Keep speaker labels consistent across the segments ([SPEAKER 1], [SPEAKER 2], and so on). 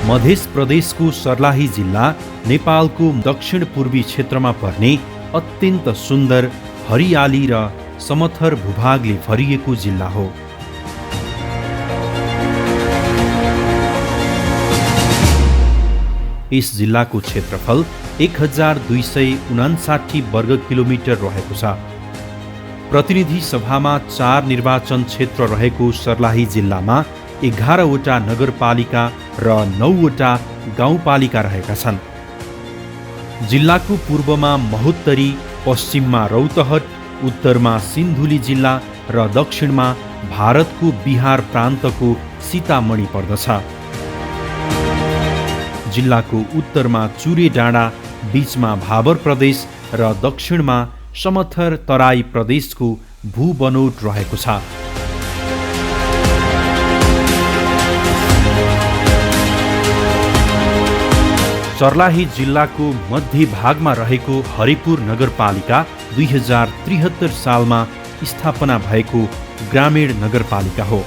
[SPEAKER 1] मध्य प्रदेशको सर्लाही जिल्ला नेपालको दक्षिण पूर्वी क्षेत्रमा पर्ने अत्यन्त सुन्दर हरियाली र समथर भूभागले भरिएको जिल्ला हो। यस जिल्लाको क्षेत्रफल 1259 वर्ग किलोमिटर रहेको छ। प्रतिनिधि सभामा 4 निर्वाचन क्षेत्र रहेको सर्लाही जिल्लामा 11वटा नगरपालिका र 9वटा गाउँपालिका रहेका छन्। जिल्लाको पूर्वमा महोत्तरी, पश्चिममा रौतहट, उत्तरमा सिन्धुली जिल्ला र दक्षिणमा भारतको बिहार प्रान्तको सीतामढी पर्दछ। जिल्लाको उत्तरमा चुरे डाँडा, बीचमा भाबर प्रदेश र दक्षिणमा समथर तराई प्रदेशको भूबनोट रहेको छ। सर्लाही जिल्लाको मध्य भागमा रहेको हरिपुर नगरपालिका 2073 सालमा स्थापना भएको ग्रामीण नगरपालिका हो।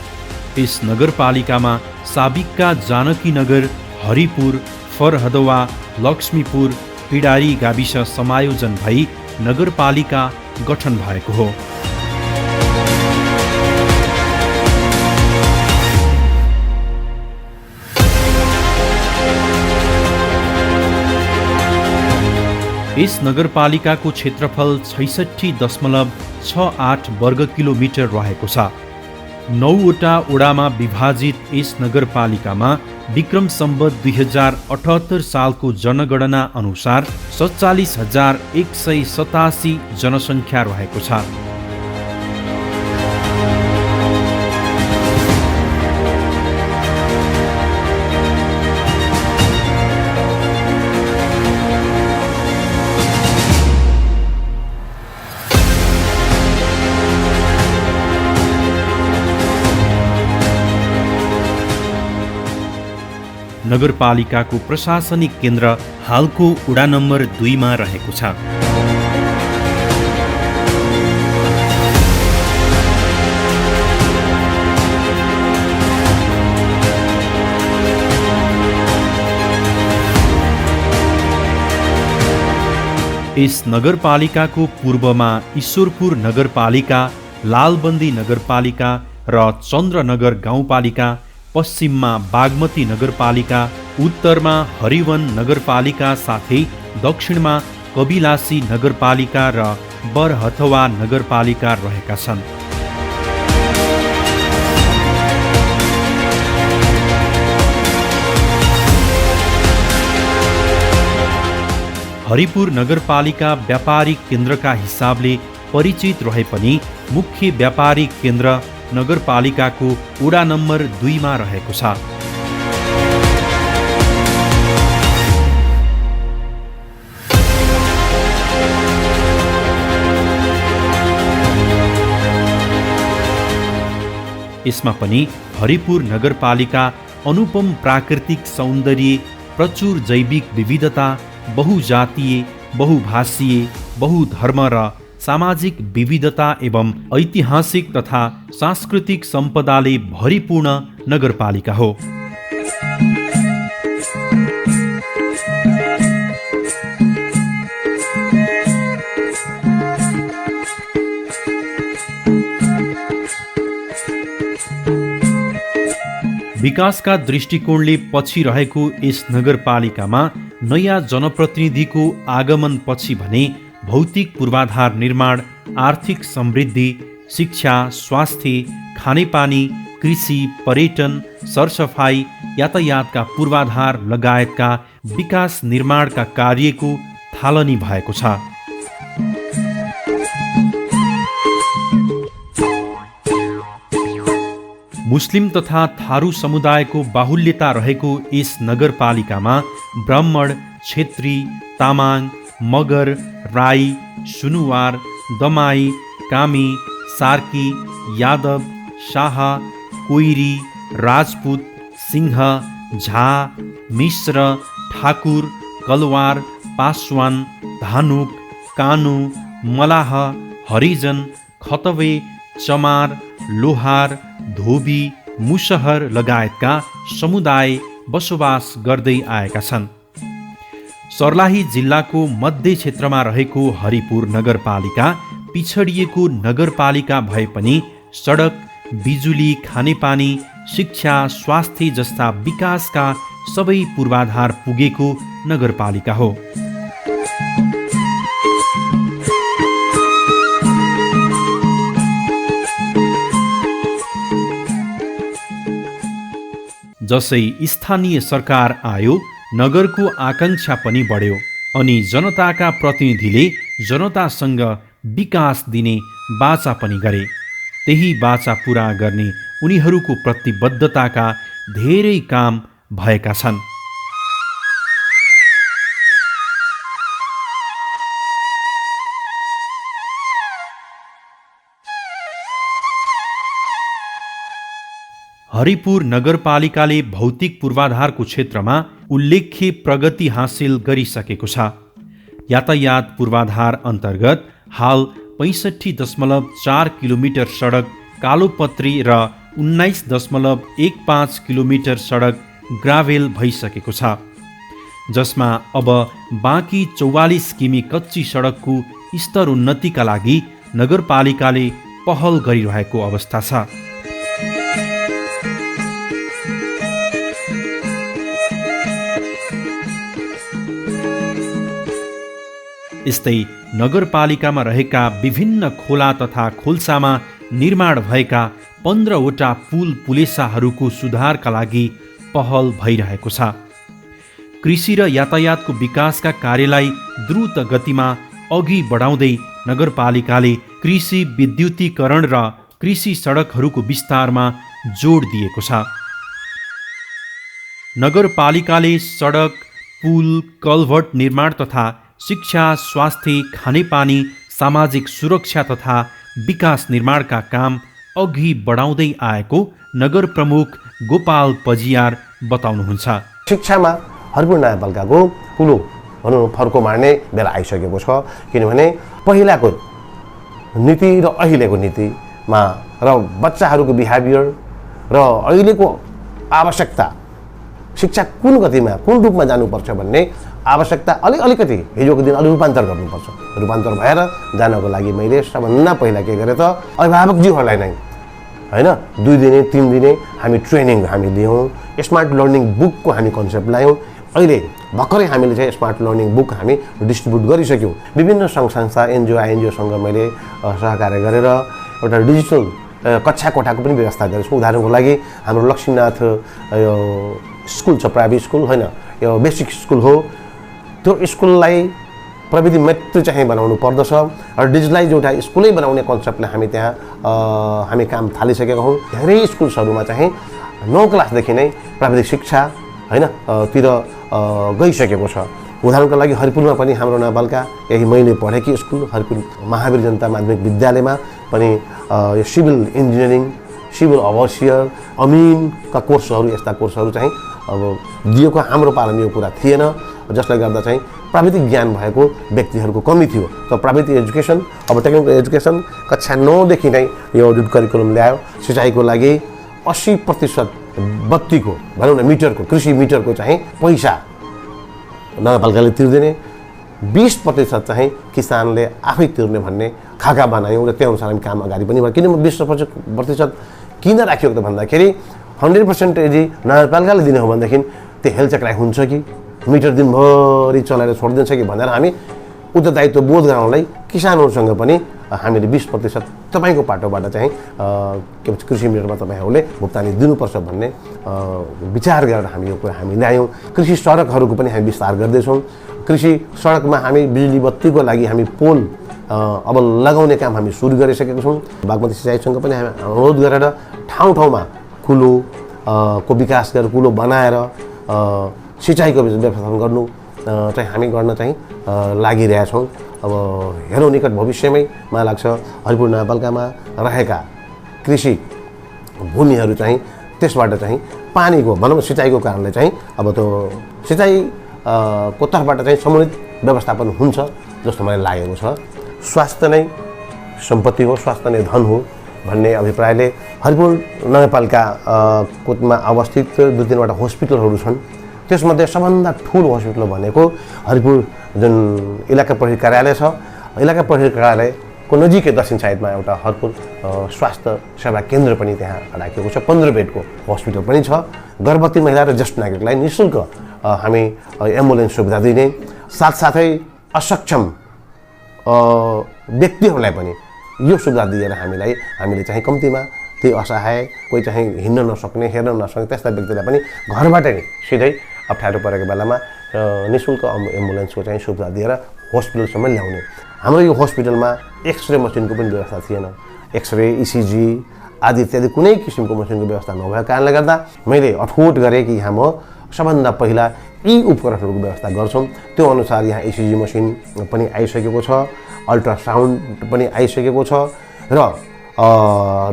[SPEAKER 1] यस नगरपालिकामा साबिकका जानकीनगर, हरिपुर, फरहदवा, लक्ष्मीपुर, पिडारी गाविस समायोजन भई नगरपालिका गठन भएको हो। यस नगरपालिकाको क्षेत्रफल 66.68 वर्ग किलोमिटर रहेको छ। 9वटा वडामा विभाजित यस नगरपालिकामा विक्रम सम्वत 2078 सालको जनगणना अनुसार 47,187 जनसङ्ख्या रहेको छ। नगरपालिकाको प्रशासनिक केन्द्र हालको वडा नम्बर 2 मा रहेको छ। यस नगरपालिकाको पूर्वमा ईश्वरपुर नगरपालिका, लालबन्दी नगरपालिका र चन्द्रनगर गाउँपालिका, पश्चिममा बागमती नगरपालिका, उत्तरमा हरिवन नगरपालिका साथै दक्षिणमा कबिलासी नगरपालिका र बरहथवा नगरपालिका रहेका छन्। हरिपुर नगरपालिका व्यापारिक केन्द्रका हिसाबले परिचित रहे पनि मुख्य व्यापारिक केन्द्र नगरपालिकाको वडा नम्बर 2 मा रहेको छ। यसमा पनि हरिपुर नगरपालिका अनुपम प्राकृतिक सौन्दर्य, प्रचुर जैविक विविधता, बहुजातीय, बहुभाषीय, बहुधर्म र सामाजिक विविधता एवं ऐतिहासिक तथा सांस्कृतिक सम्पदाले भरिपूर्ण नगरपालिका हो। विकासका दृष्टिकोणले पछि रहेको यस नगरपालिकामा नयाँ जनप्रतिनिधिको आगमन पछि भने भौतिक पूर्वाधार निर्माण, आर्थिक समृद्धि, शिक्षा, स्वास्थ्य, खानेपानी, कृषि, पर्यटन, सरसफाई, यातायातका पूर्वाधार लगायतका विकास निर्माणका कार्यको थालनी भएको छ। मुस्लिम तथा थारू समुदायको बाहुल्यता रहेको यस नगरपालिकामा ब्राह्मण, क्षेत्री, तामाङ, मगर, राई, सुनुवार, दमाई, कामी, सार्की, यादव, शाह, कोइरी, राजपूत, सिंह, झा, मिश्र, ठाकुर, कलवार, पासवान, धानुक, कानु, मलाह, हरिजन, खतवे, चमार, लोहार, धोबी, मुसहर लगायतका समुदाय बसोबास गर्दै आएका छन्। सर्लाही जिल्लाको मध्य क्षेत्रमा रहेको हरिपुर नगरपालिका पिछडिएको नगरपालिका भए पनि सडक, बिजुली, खानेपानी, शिक्षा, स्वास्थ्य जस्ता विकासका सबै पूर्वाधार पुगेको नगरपालिका हो। जसै स्थानीय सरकार आयो, नगरको आकांक्षा पनि बढ्यो अनि जनताका प्रतिनिधिले जनतासँग विकास दिने बाचा पनि गरे। त्यही बाचा पूरा गर्ने उनीहरूको प्रतिबद्धताका धेरै काम भएका छन्। हरिपुर नगरपालिकाले भौतिक पूर्वाधारको क्षेत्रमा उल्लेख्य प्रगति हासिल गरिसकेको छ। यातायात पूर्वाधार अन्तर्गत हाल 65.4 किलोमिटर सडक कालोपत्री र 19.15 किलोमिटर सडक ग्राभेल भइसकेको छ, जसमा अब बाँकी 44 किमी कच्ची सडकको स्तरोन्नतिका लागि नगरपालिकाले पहल गरिरहेको अवस्था छ। यस्तै नगरपालिकामा रहेका विभिन्न खोला तथा खोल्सामा निर्माण भएका 15वटा पुल पुलेसाहरूको सुधारका लागि पहल भइरहेको छ। कृषि र यातायातको विकासका कार्यलाई द्रुत गतिमा अघि बढाउँदै नगरपालिकाले कृषि विद्युतीकरण र कृषि सडकहरूको विस्तारमा जोड दिएको छ। नगरपालिकाले सडक, पुल, कल्भर्ट निर्माण तथा शिक्षा, स्वास्थ्य, खानेपानी, सामाजिक सुरक्षा तथा विकास निर्माणका काम अघि बढाउँदै आएको नगर प्रमुख गोपाल पजियार बताउनुहुन्छ।
[SPEAKER 2] शिक्षामा हरिपुर नगरपालिकाको ठुलो भनौँ फर्को मार्ने बेला आइसकेको छ, किनभने पहिलाको नीति र अहिलेको नीतिमा र बच्चाहरूको बिहेभियर र अहिलेको आवश्यकता, शिक्षा कुन गतिमा कुन रूपमा जानुपर्छ भन्ने आवश्यकता अलिकति हिजोको दिन अलि रूपान्तर गर्नुपर्छ। रूपान्तर भएर जानको लागि मैले सबभन्दा पहिला के गरेँ त अभिभावकज्यूहरूलाई नै होइन 2 दिने 3 दिने हामी ट्रेनिङ हामी लियौँ। स्मार्ट लर्निङ बुकको हामी कन्सेप्ट ल्यायौँ। अहिले भर्खरै हामीले चाहिँ स्मार्ट लर्निङ बुक हामी डिस्ट्रिब्युट गरिसक्यौँ। विभिन्न सङ्घ संस्था, एनजिओ, आइएनजिओसँग मैले सहकार्य गरेर एउटा डिजिटल कक्षा कोठाको पनि व्यवस्था गरेको छु। उदाहरणको लागि हाम्रो लक्ष्मीनाथ स्कुल छ, प्राइभेट स्कुल होइन, यो बेसिक स्कुल हो। त्यो स्कुललाई प्रविधि मैत्री चाहिँ बनाउनु पर्दछ र डिजिटलाइज एउटा स्कुलै बनाउने कन्सेप्टले हामी त्यहाँ हामी काम थालिसकेका हौँ। धेरै स्कुल्सहरूमा चाहिँ 9 क्लासदेखि नै प्राविधिक शिक्षा होइन तिर गइसकेको छ। उदाहरणको लागि हरिपुरमा पनि हाम्रो नगरपालिका यही मैले पढेकी स्कुल हरिपुर महावीर जनता माध्यमिक विद्यालयमा पनि यो सिभिल इन्जिनियरिङ, सिभिल ओभरसियर, अमिनका कोर्सहरू, यस्ता कोर्सहरू चाहिँ अब दिएको हाम्रो पालामा यो कुरा थिएन, जसले गर्दा चाहिँ प्राविधिक ज्ञान भएको व्यक्तिहरूको कमी थियो। त प्राविधिक एजुकेसन अब टेक्निकल एजुकेसन कक्षा 9 देखि नै यो जुन करिकुलम ल्यायो। सिँचाइको लागि 80% बत्तीको भनौँ न मिटरको, कृषि मिटरको चाहिँ पैसा नगरपालिकाले तिर्दिने, 20% चाहिँ किसानले आफै तिर्ने भन्ने खाका बनायौँ र त्यो अनुसार हामी काम अगाडि पनि भयो। किन 20% किन राखियो त भन्दाखेरि 100% यदि नगरपालिकाले दिने हो भनेदेखि त्यो हेलचक्राइ हुन्छ कि मिटर दिनभरि चलाएर छोडिदिन्छ कि भनेर हामी उत्तरदायित्व बोध गराउनलाई किसानहरूसँग पनि हामीले 20% तपाईँको पाटोबाट चाहिँ के भन्छ कृषि मिटरमा तपाईँहरूले भुक्तानी दिनुपर्छ भन्ने विचार गरेर हामी यो कुरा हामी ल्यायौँ। कृषि सडकहरूको पनि हामी विस्तार गर्दैछौँ। कृषि सडकमा हामी बिजुली बत्तीको लागि हामी पोल अब लगाउने काम हामी सुरु गरिसकेका छौँ। बागमती सिँचाइसँग पनि हामी अनुरोध गरेर ठाउँ ठाउँमा कुलो को विकास गरेर कुलो बनाएर सिँचाइको व्यवस्थापन गर्नु चाहिँ हामी गर्न चाहिँ लागिरहेछौँ। अब हेरौँ निकट भविष्यमै मलाई लाग्छ हरिपुर नगरपालिकामा रहेका कृषि भूमिहरू चाहिँ त्यसबाट चाहिँ पानीको भनौँ सिँचाइको कारणले चाहिँ अब त्यो सिँचाइको तर्फबाट चाहिँ समुचित व्यवस्थापन हुन्छ जस्तो मलाई लागेको छ। स्वास्थ्य नै सम्पत्ति हो, स्वास्थ्य नै धन हो। भन्ने अभिप्रायले हरिपुर नगरपालिकामा अवस्थित 2-3वटा हस्पिटलहरू छन्। त्यसमध्ये सबभन्दा ठुलो हस्पिटल भनेको हरिपुर जुन इलाका प्रहरी कार्यालय छ, इलाका प्रहरी कार्यालयको नजिकै दक्षिण साइडमा एउटा हरिपुर स्वास्थ्य सेवा केन्द्र पनि त्यहाँ राखिएको छ। 15 बेडको हस्पिटल पनि छ। गर्भवती महिला र ज्येष्ठ नागरिकलाई निःशुल्क हामी एम्बुलेन्स सुविधा दिने, साथसाथै असक्षम व्यक्तिहरूलाई पनि यो सुविधा दिएर हामीले चाहिँ कम्तीमा त्यही असहाय, कोही चाहिँ हिँड्न नसक्ने, हेर्न नसक्ने त्यस्ता व्यक्तिलाई पनि घरबाट नै सिधै अप्ठ्यारो परेको बेलामा निःशुल्क एम्बुलेन्सको चाहिँ सुविधा दिएर हस्पिटलसम्म ल्याउने। हाम्रो यो हस्पिटलमा एक्सरे मसिनको पनि व्यवस्था थिएन। एक्सरे, इसिजी आदि इत्यादि कुनै किसिमको मसिनको व्यवस्था नभएको कारणले गर्दा मैले अठोट गरेँ कि यहाँ म सबभन्दा पहिला यी उपकरणहरूको व्यवस्था गर्छौँ। त्यो अनुसार यहाँ इसिजी मसिन पनि आइसकेको छ, अल्ट्रासाउन्ड पनि आइसकेको छ र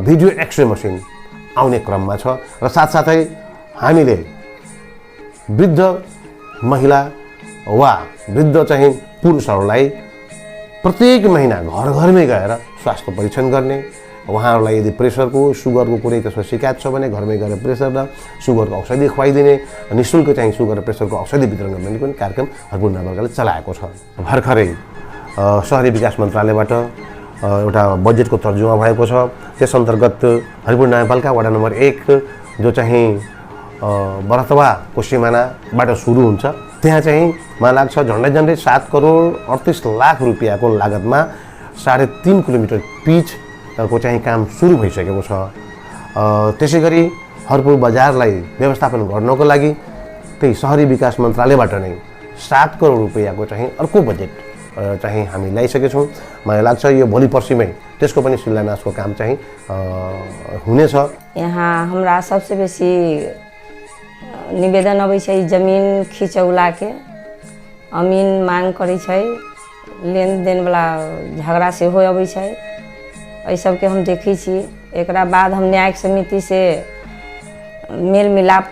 [SPEAKER 2] भिडियो एक्सरे मसिन आउने क्रममा छ। र साथसाथै हामीले वृद्ध महिला वा वृद्ध चाहिँ पुरुषहरूलाई प्रत्येक महिना घर घरमै गएर स्वास्थ्य परीक्षण गर्ने, उहाँहरूलाई यदि प्रेसरको सुगरको कुनै त्यसको शिकायत छ भने घरमै गएर प्रेसर र सुगरको औषधि खुवाइदिने, निःशुल्क चाहिँ सुगर र प्रेसरको औषधि वितरण गर्ने पनि कार्यक्रम हरिपुर नगरपालिकाले चलाएको छ। भर्खरै शहरी विकास मन्त्रालयबाट एउटा बजेटको तर्जुमा भएको छ। त्यस अन्तर्गत हरिपुर नगरपालिका वडा नम्बर 1 जो चाहिँ बरतवाको सिमानाबाट सुरु हुन्छ, त्यहाँ चाहिँ मलाई लाग्छ झन्डै 7 करोड 38 लाख रुपियाँको लागतमा 3.5 किलोमिटर पिचको चाहिँ काम सुरु भइसकेको छ। त्यसै गरी हरिपुर बजारलाई व्यवस्थापन गर्नको लागि त्यही शहरी विकास मन्त्रालयबाट नै 7 करोड रुपियाँको चाहिँ अर्को बजेट चाहिँ हामी ल्याइसकेका छौँ। मलाई लाग्छ यो भोलि पर्सिमै त्यसको पनि शिलान्यासको काम चाहिँ हुनेछ।
[SPEAKER 3] यहाँ हमरा सबसे बेसी निवेदन अबै छै जमीन खिचौला के अमीन मांग करै छै, लेन देन वाला झगड़ा से हो अबै छै, एहि सबके हम देखै छी। एकरा बाद हम न्यायिक समिति से मेल मिलाप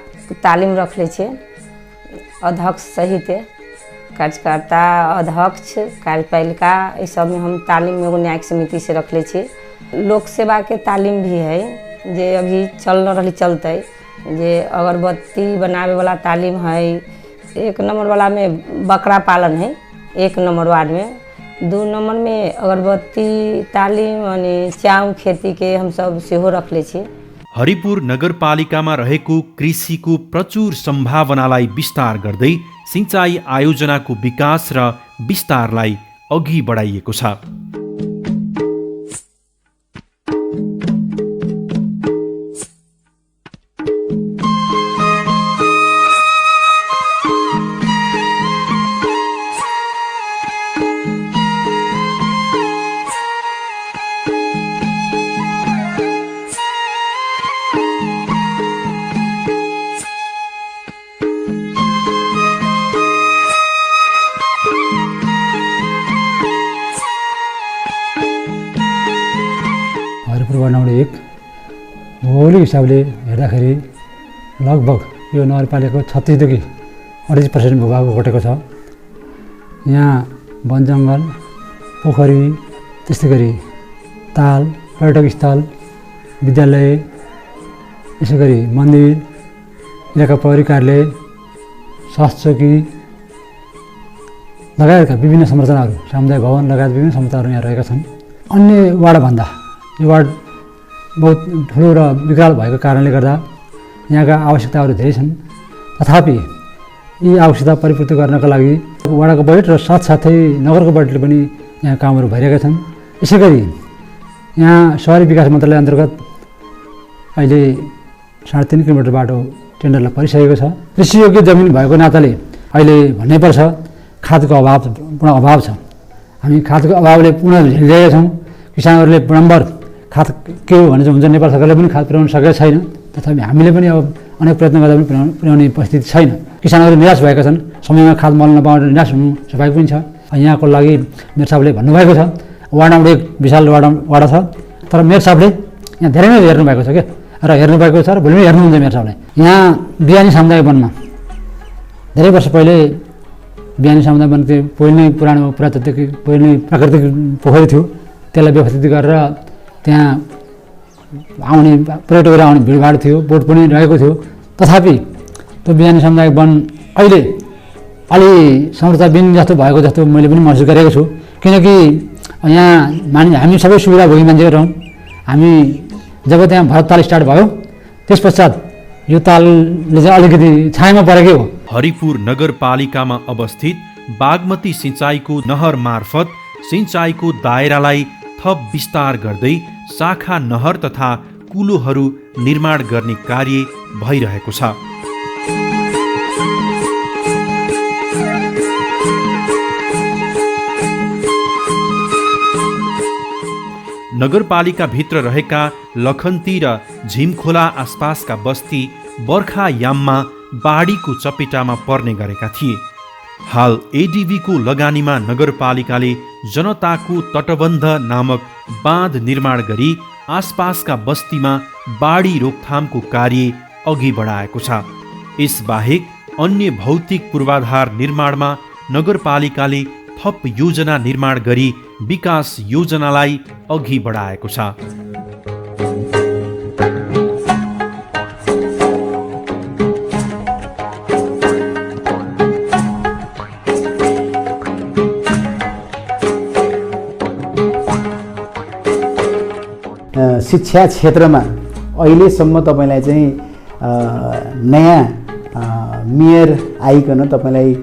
[SPEAKER 3] तालीम रखले छी, अध्यक्ष सहित कार्यकर्ता, अध्यक्ष, कार्यपालिका ये सब में हम तालीम एगो न्यायिक समिति से रखले छी। लोक सेवा के तालीम भी है जे अभी चल रही चलते, जे अगरबत्ती बनावे वाला तालीम है। 1 नंबर वाला में बकरा पालन है 1 नंबर वार्ड में, 2 नंबर में अगरबत्ती तालीम अनि च्याउ खेती के हम सब सेहो रखले छी।
[SPEAKER 1] हरिपुर नगरपालिकामा रहेको कृषिको प्रचुर सम्भावनालाई विस्तार गर्दै सिंचाई आयोजनाको विकास र विस्तारलाई अघि बढाइएको छ।
[SPEAKER 4] हरिपुर नम्बर 1 भौगोलिक हिसाबले हेर्दाखेरि लगभग यो नगरपालिकाको 36 देखि 38% भूभाग घटेको छ। यहाँ वन जङ्गल, पोखरी, त्यस्तै गरी ताल, पर्यटक स्थल, विद्यालय, यसै गरी मन्दिर, इलाका प्रहरी कार्यालय, स्वास्थ्य चौकी लगायतका विभिन्न संरचनाहरू, सामुदायिक भवन लगायत विभिन्न संरचनाहरू यहाँ रहेका छन्। अन्य वार्डभन्दा यो वार्ड बहुत ठुलो र विकराल भएको कारणले गर्दा यहाँका आवश्यकताहरू धेरै छन्। तथापि यी आवश्यकता परिपूर्ति गर्नका लागि वडाको बजेट र साथसाथै नगरको बजेटले पनि यहाँ कामहरू भइरहेका छन्। यसै गरी यहाँ शहरी विकास मन्त्रालय अन्तर्गत अहिले 3.5 किलोमिटर बाटो टेन्डरलाई परिसकेको छ। कृषियोग्य जमिन भएको नाताले अहिले भन्नैपर्छ खादको पूर्ण अभाव छ। हामी खादको अभावले पूर्ण झेलिरहेका छौँ। किसानहरूले बारम्बार खाद के हो भने चाहिँ हुन्छ, नेपाल सरकारले पनि खाद पुर्याउन सकेको छैन। तथापि हामीले पनि अब अनेक प्रयत्न गर्दा पनि पुर्याउने परिस्थिति छैन। किसानहरू निराश भएका छन्, समयमा खाद मल नपाएर निराश हुनु स्वाभाविक पनि छ। यहाँको लागि मेयर साहबले भन्नुभएको छ, वार्ड नम्बर 1 विशाल वाडा छ, तर मेयर साहबले यहाँ धेरै नै हेर्नुभएको छ क्या, र हेर्नुभएको छ र भोलि पनि हेर्नुहुन्छ मेयर साहबले। यहाँ बिहानी सामुदायिक वनमा धेरै वर्ष पहिले बिहानी सामुदायिक वन त्यो पहिले नै पुरानो पुरातात्विक पहिले नै प्राकृतिक पोखरी थियो, त्यसलाई व्यवस्थित गरेर त्यहाँ आउने पर्यटकहरू आउने भिडभाड थियो, बोट पनि रहेको थियो। तथापि त्यो बिहानी सामुदायिक वन अहिले अलि संरचनाविहीन जस्तो भएको जस्तो मैले पनि महसुस गरेको छु। किनकि यहाँ हामी सबै सुविधा भोगी मान्छेहरू हौँ। हामी जब त्यहाँ भरत ताल स्टार्ट भयो त्यस पश्चात यो तालले चाहिँ अलिकति छायामा परेकै हो।
[SPEAKER 1] हरिपुर नगरपालिकामा अवस्थित बागमती सिंचाइको नहर मार्फत सिंचाइको दायरालाई थप विस्तार गर्दै शाखा नहर तथा कुलोहरू निर्माण गर्ने कार्य भइरहेको छ। नगरपालिकाभित्र रहेका लखन्ती र झिमखोला आसपासका बस्ती बर्खायाममा बाढीको चपेटामा पर्ने गरेका थिए। हाल एडिबीको लगानीमा नगरपालिकाले जनताको तटबन्ध नामक बाँध निर्माण गरी आसपासका बस्तीमा बाढी रोकथामको कार्य अघि बढाएको छ। यसबाहेक अन्य भौतिक पूर्वाधार निर्माणमा नगरपालिकाले थप योजना निर्माण गरी विकास योजनालाई अघि बढाएको छ।
[SPEAKER 5] शिक्षा क्षेत्रमा अहिलेसम्म तपाईँलाई चाहिँ नयाँ मेयर आइकन तपाईँलाई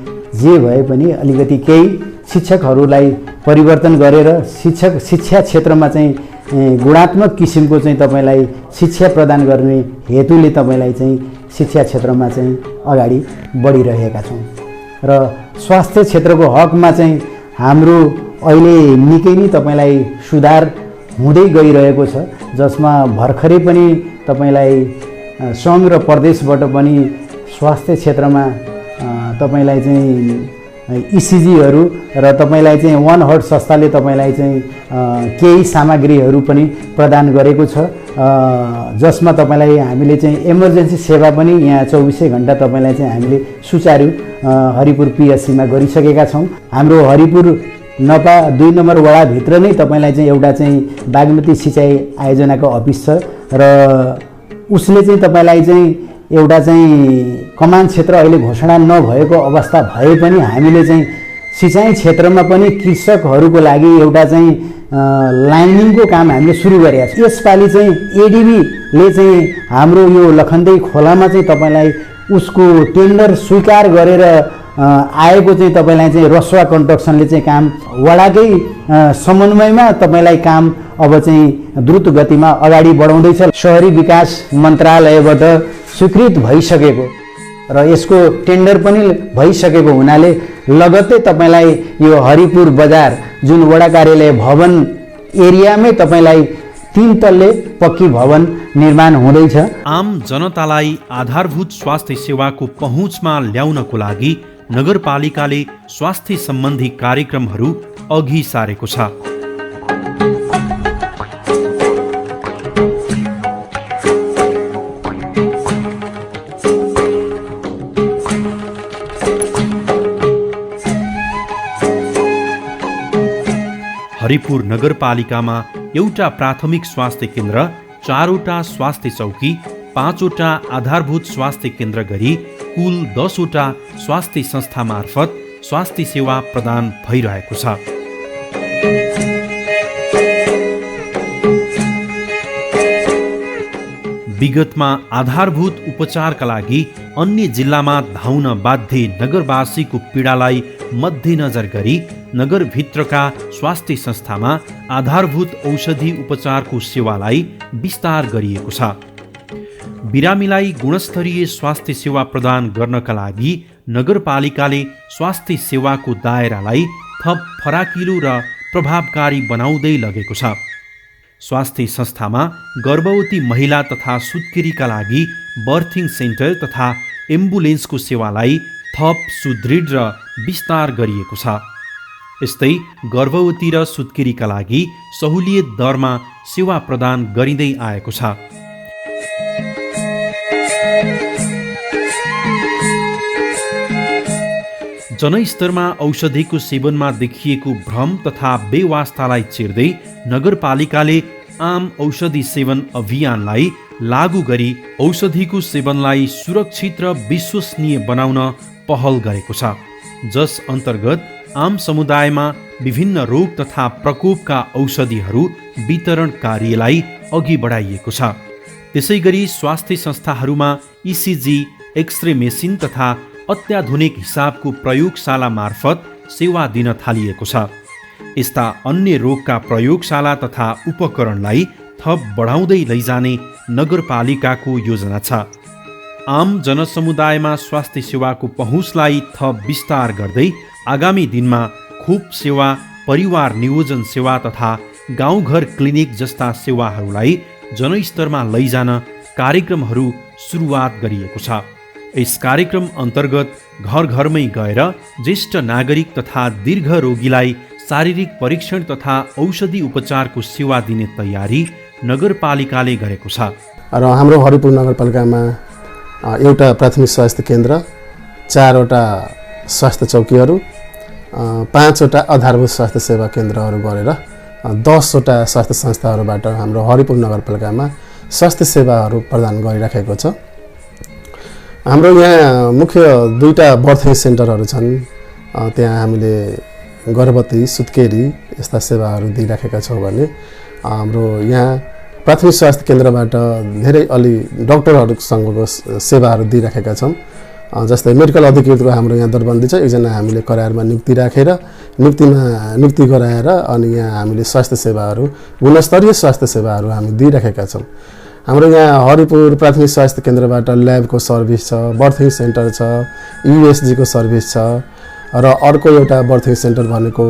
[SPEAKER 5] जे भए पनि अलिकति केही शिक्षकहरूलाई परिवर्तन गरेर शिक्षा क्षेत्रमा चाहिँ गुणात्मक किसिमको चाहिँ तपाईँलाई शिक्षा प्रदान गर्ने हेतुले तपाईँलाई चाहिँ शिक्षा क्षेत्रमा चाहिँ अगाडि बढिरहेका छौँ। र स्वास्थ्य क्षेत्रको हकमा चाहिँ हाम्रो अहिले निकै नै तपाईँलाई सुधार हुँदै गइरहेको छ, जसमा भर्खरै पनि तपाईँलाई सङ्घ र प्रदेशबाट पनि स्वास्थ्य क्षेत्रमा तपाईँलाई चाहिँ इसिजीहरू र तपाईँलाई चाहिँ वन हर्ट संस्थाले तपाईँलाई चाहिँ केही सामग्रीहरू पनि प्रदान गरेको छ, जसमा तपाईँलाई हामीले चाहिँ इमर्जेन्सी सेवा पनि यहाँ 24 घण्टा तपाईँलाई चाहिँ हामीले सुचारू हरिपुर पिएचसीमा गरिसकेका छौँ। हाम्रो हरिपुर नपा 2 नम्बर वडाभित्र नै तपाईँलाई चाहिँ एउटा चाहिँ बागमती सिँचाइ आयोजनाको अफिस छ र उसले चाहिँ तपाईँलाई चाहिँ एउटा चाहिँ कमान क्षेत्र अहिले घोषणा नभएको अवस्था भए पनि हामीले चाहिँ सिँचाइ क्षेत्रमा पनि कृषकहरूको लागि एउटा चाहिँ लाइनिङको काम हामीले सुरु गरेका छौँ। यसपालि चाहिँ एडिबीले चाहिँ हाम्रो यो लखनदेई खोलामा चाहिँ तपाईँलाई उसको टेन्डर स्वीकार गरेर आएको चाहिँ तपाईँलाई चाहिँ रसवा कन्स्ट्रक्सनले चाहिँ काम वडाकै समन्वयमा तपाईँलाई काम अब चाहिँ द्रुत गतिमा अगाडि बढाउँदैछ। शहरी विकास मन्त्रालयबाट स्वीकृत भइसकेको र यसको टेन्डर पनि भइसकेको हुनाले लगत्तै तपाईँलाई यो हरिपुर बजार जुन वडा कार्यालय भवन एरियामै तपाईँलाई 3 तल्ले पक्की भवन निर्माण हुँदैछ।
[SPEAKER 1] आम जनतालाई आधारभूत स्वास्थ्य सेवाको पहुँचमा ल्याउनको लागि नगरपालिकाले स्वास्थ्य सम्बन्धी कार्यक्रमहरू अघि सारेको छ। हरिपुर नगरपालिकामा एउटा प्राथमिक स्वास्थ्य केन्द्र, 4वटा स्वास्थ्य चौकी, 5वटा आधारभूत स्वास्थ्य केन्द्र गरी कुल 10वटा स्वास्थ्य संस्था मार्फत स्वास्थ्य सेवा प्रदान भइरहेको छ। विगतमा आधारभूत उपचारका लागि अन्य जिल्लामा धाउन बाध्य नगरवासीको पीडालाई मध्यनजर गरी नगरभित्रका स्वास्थ्य संस्थामा आधारभूत औषधि उपचारको सेवालाई विस्तार गरिएको छ। बिरामीलाई गुणस्तरीय स्वास्थ्य सेवा प्रदान गर्नका लागि नगरपालिकाले स्वास्थ्य सेवाको दायरालाई थप फराकिलो र प्रभावकारी बनाउँदै लगेको छ। स्वास्थ्य संस्थामा गर्भवती महिला तथा सुत्केरीका लागि बर्थिङ सेन्टर तथा एम्बुलेन्सको सेवालाई थप सुदृढ र विस्तार गरिएको छ। यस्तै गर्भवती र सुत्केरीका लागि सहुलियत दरमा सेवा प्रदान गरिँदै आएको छ। जनस्तरमा औषधिको सेवनमा देखिएको भ्रम तथा बेवास्तालाई चिर्दै नगरपालिकाले आम औषधि सेवन अभियानलाई लागू गरी औषधिको सेवनलाई सुरक्षित र विश्वसनीय बनाउन पहल गरेको छ, जस अन्तर्गत आम समुदायमा विभिन्न रोग तथा प्रकोपका औषधिहरू वितरण कार्यलाई अघि बढाइएको छ। त्यसैगरी स्वास्थ्य संस्थाहरूमा इसिजी, एक्सरे मेसिन तथा अत्याधुनिक हिसाबको प्रयोगशाला मार्फत सेवा दिन थालिएको छ। यस्ता अन्य रोगका प्रयोगशाला तथा उपकरणलाई थप बढाउँदै लैजाने नगरपालिकाको योजना छ। आम जनसमुदायमा स्वास्थ्य सेवाको पहुँचलाई थप विस्तार गर्दै आगामी दिनमा खोप सेवा, परिवार नियोजन सेवा तथा गाउँघर क्लिनिक जस्ता सेवाहरूलाई जनस्तरमा लैजान कार्यक्रमहरू सुरुवात गरिएको छ। यस कार्यक्रम अन्तर्गत घर घरमै गएर ज्येष्ठ नागरिक तथा दीर्घ रोगीलाई शारीरिक परीक्षण तथा औषधि उपचारको सेवा दिने तयारी नगरपालिकाले गरेको छ।
[SPEAKER 6] र हाम्रो हरिपुर नगरपालिकामा एउटा प्राथमिक स्वास्थ्य केन्द्र, 4वटा स्वास्थ्य चौकीहरू, 5वटा आधारभूत स्वास्थ्य सेवा केन्द्रहरू गरेर 10वटा स्वास्थ्य संस्थाहरूबाट हाम्रो हरिपुर नगरपालिकामा स्वास्थ्य सेवाहरू प्रदान गरिराखेको छ। हाम्रो यहाँ मुख्य 2टा बर्थिङ सेन्टरहरू छन्। त्यहाँ हामीले गर्भवती, सुत्केरी यस्ता सेवाहरू दिइराखेका छौँ भने हाम्रो यहाँ प्राथमिक स्वास्थ्य केन्द्रबाट धेरै अलि डक्टरहरूसँगको सेवाहरू दिइराखेका छौँ। जस्तै मेडिकल अधिकृतको हाम्रो यहाँ दरबन्दी छ, एकजना हामीले करारमा नियुक्ति राखेर नियुक्ति गराएर अनि यहाँ हामीले स्वास्थ्य सेवाहरू, गुणस्तरीय स्वास्थ्य सेवाहरू हामी दिइराखेका छौँ। हाम्रो यहाँ हरिपुर प्राथमिक स्वास्थ्य केन्द्रबाट ल्याबको सर्भिस छ, बर्थिङ सेन्टर छ, युएसजीको सर्भिस छ र अर्को एउटा बर्थिङ सेन्टर भनेको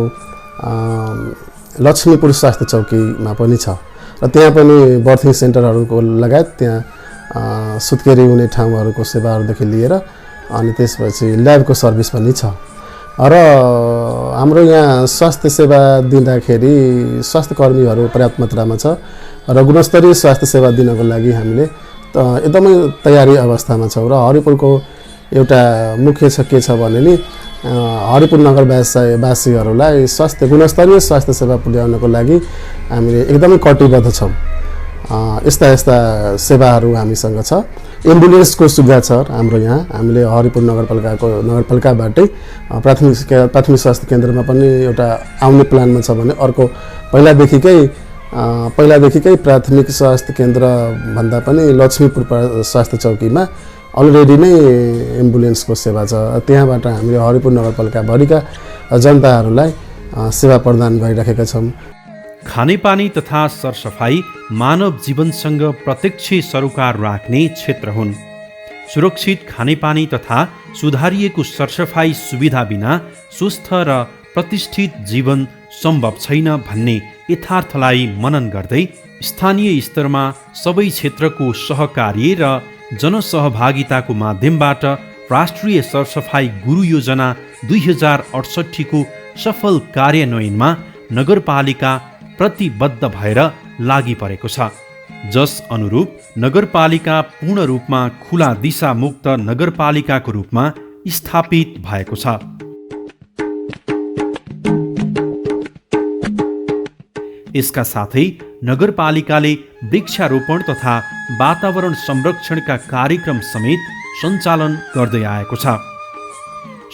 [SPEAKER 6] लक्ष्मीपुर स्वास्थ्य चौकीमा पनि छ र त्यहाँ पनि बर्थिङ सेन्टरहरूको लगायत त्यहाँ सुत्केरी हुने ठाउँहरूको सेवाहरूदेखि लिएर अनि त्यसपछि ल्याबको सर्भिस पनि छ। र हाम्रो यहाँ स्वास्थ्य सेवा दिँदाखेरि स्वास्थ्य कर्मीहरू पर्याप्त मात्रामा छ र गुणस्तरीय स्वास्थ्य सेवा दिनको लागि हामीले एकदमै तयारी अवस्थामा छौँ। र हरिपुरको एउटा मुख्य के छ भने नि हरिपुर नगरवासीहरूलाई गुणस्तरीय स्वास्थ्य सेवा पुर्याउनको लागि हामीले एकदमै कटिबद्ध छौँ। यस्ता सेवाहरू हामीसँग छ। एम्बुलेन्सको सुविधा छ हाम्रो यहाँ। हामीले हरिपुर नगरपालिकाबाटै प्राथमिक स्वास्थ्य केन्द्रमा पनि एउटा आउने प्लानमा छ भने अर्को पहिलादेखिकै प्राथमिक स्वास्थ्य केन्द्र भन्दा पनि लक्ष्मीपुर स्वास्थ्य चौकीमा अलरेडी नै एम्बुलेन्सको सेवा छ। त्यहाँबाट हामीले हरिपुर नगरपालिकाभरिका जनताहरूलाई सेवा प्रदान गरिराखेका छौँ।
[SPEAKER 1] खानेपानी तथा सरसफाई मानव जीवनसँग प्रत्यक्ष सरोकार राख्ने क्षेत्र हुन्। सुरक्षित खानेपानी तथा सुधारिएको सरसफाई सुविधा बिना स्वस्थ र प्रतिष्ठित जीवन सम्भव छैन भन्ने यथार्थलाई मनन गर्दै स्थानीय स्तरमा सबै क्षेत्रको सहकार्य र जनसहभागिताको माध्यमबाट राष्ट्रिय सरसफाई गुरु योजना 2068 को सफल कार्यान्वयनमा नगरपालिका प्रतिबद्ध भएर लागि परेको छ, जस अनुरूप नगरपालिका पूर्ण रूपमा खुला दिशामुक्त नगरपालिकाको रूपमा स्थापित भएको छ। यसका साथै नगरपालिकाले वृक्षारोपण तथा वातावरण संरक्षणका कार्यक्रम समेत सञ्चालन गर्दै आएको छ।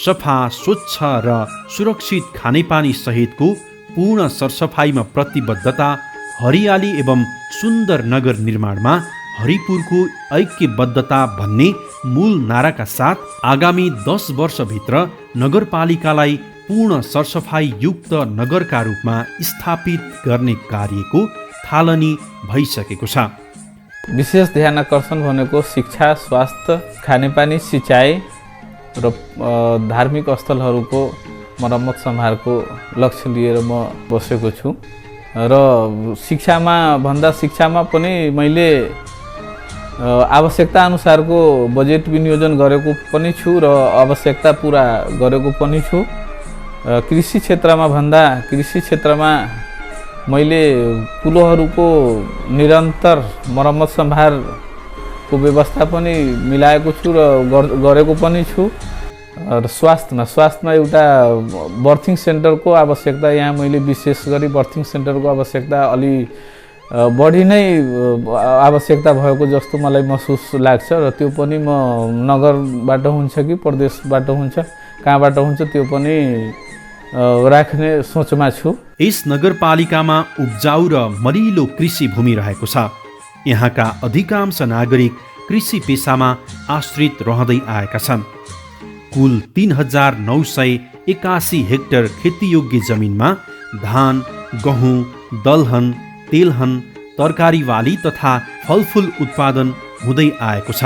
[SPEAKER 1] सफा, स्वच्छ र सुरक्षित खानेपानी सहितको पूर्ण सरसफाइमा प्रतिबद्धता, हरियाली एवं सुन्दर नगर निर्माणमा हरिपुरको ऐक्यबद्धता भन्ने मूल नाराका साथ आगामी 10 वर्षभित्र नगरपालिकालाई पूर्ण सरसफाई युक्त नगरका रूपमा स्थापित गर्ने कार्यको थालनी भइसकेको छ।
[SPEAKER 7] विशेष ध्यान आकर्षण भनेको शिक्षा, स्वास्थ्य, खानेपानी, सिँचाइ र धार्मिक स्थलहरूको मर्मत सम्हारको लक्ष्य लिएर म बसेको छु। र शिक्षामा पनि मैले आवश्यकता अनुसारको बजेट विनियोजन गरेको पनि छु र आवश्यकता पुरा गरेको पनि छु। कृषि क्षेत्रमा मैले पुलहरूको निरन्तर मर्मत सम्हारको व्यवस्था पनि मिलाएको छु र गरेको पनि छु। र स्वास्थ्यमा एउटा बर्थिङ सेन्टरको आवश्यकता, यहाँ मैले विशेष गरी बर्थिङ सेन्टरको आवश्यकता अलि बढी नै आवश्यकता भएको जस्तो मलाई महसुस लाग्छ र त्यो पनि म नगरबाट हुन्छ कि प्रदेशबाट हुन्छ कहाँबाट हुन्छ त्यो पनि राख्ने सोचमा छु।
[SPEAKER 1] यस नगरपालिकामा उब्जाउ र मलिलो कृषि भूमि रहेको छ। यहाँका अधिकांश नागरिक कृषि पेसामा आश्रित रहँदै आएका छन्। कुल 3981 हेक्टर खेतीयोग्य जमिनमा धान, गहुँ, दलहन, तेलहन, तरकारीवाली तथा फलफुल उत्पादन हुँदै आएको छ।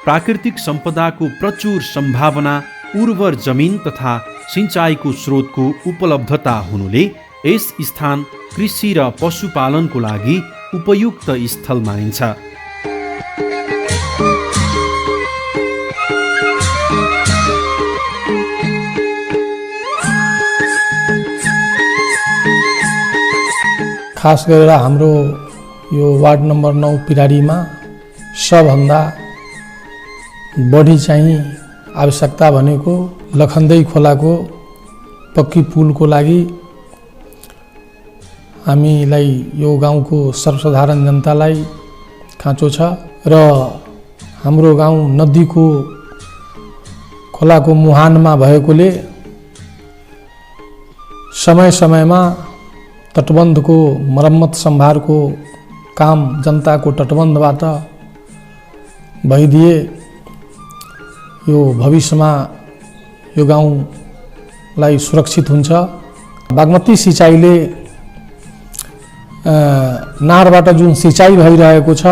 [SPEAKER 1] प्राकृतिक सम्पदाको प्रचुर सम्भावना, उर्वर जमिन तथा सिंचाइको स्रोतको उपलब्धता हुनुले यस स्थान कृषि र पशुपालनको लागि उपयुक्त स्थल मानिन्छ।
[SPEAKER 8] खास गरेर हाम्रो यो वार्ड नम्बर 9 पिराडीमा सबभन्दा बढी चाहिँ आवश्यकता भनेको लखनदै खोलाको पक्की पुलको लागि हामीलाई यो गाउँको सर्वसाधारण जनतालाई खाँचो छ र हाम्रो गाउँ नदीको खोलाको मुहानमा भएकोले समय समयमा तटबन्धको मर्मत सम्भारको काम जनताको तटबन्धबाट भइदिए यो भविष्यमा यो गाउँलाई सुरक्षित हुन्छ। बागमती सिँचाइले नारबाट जुन सिँचाइ भइरहेको छ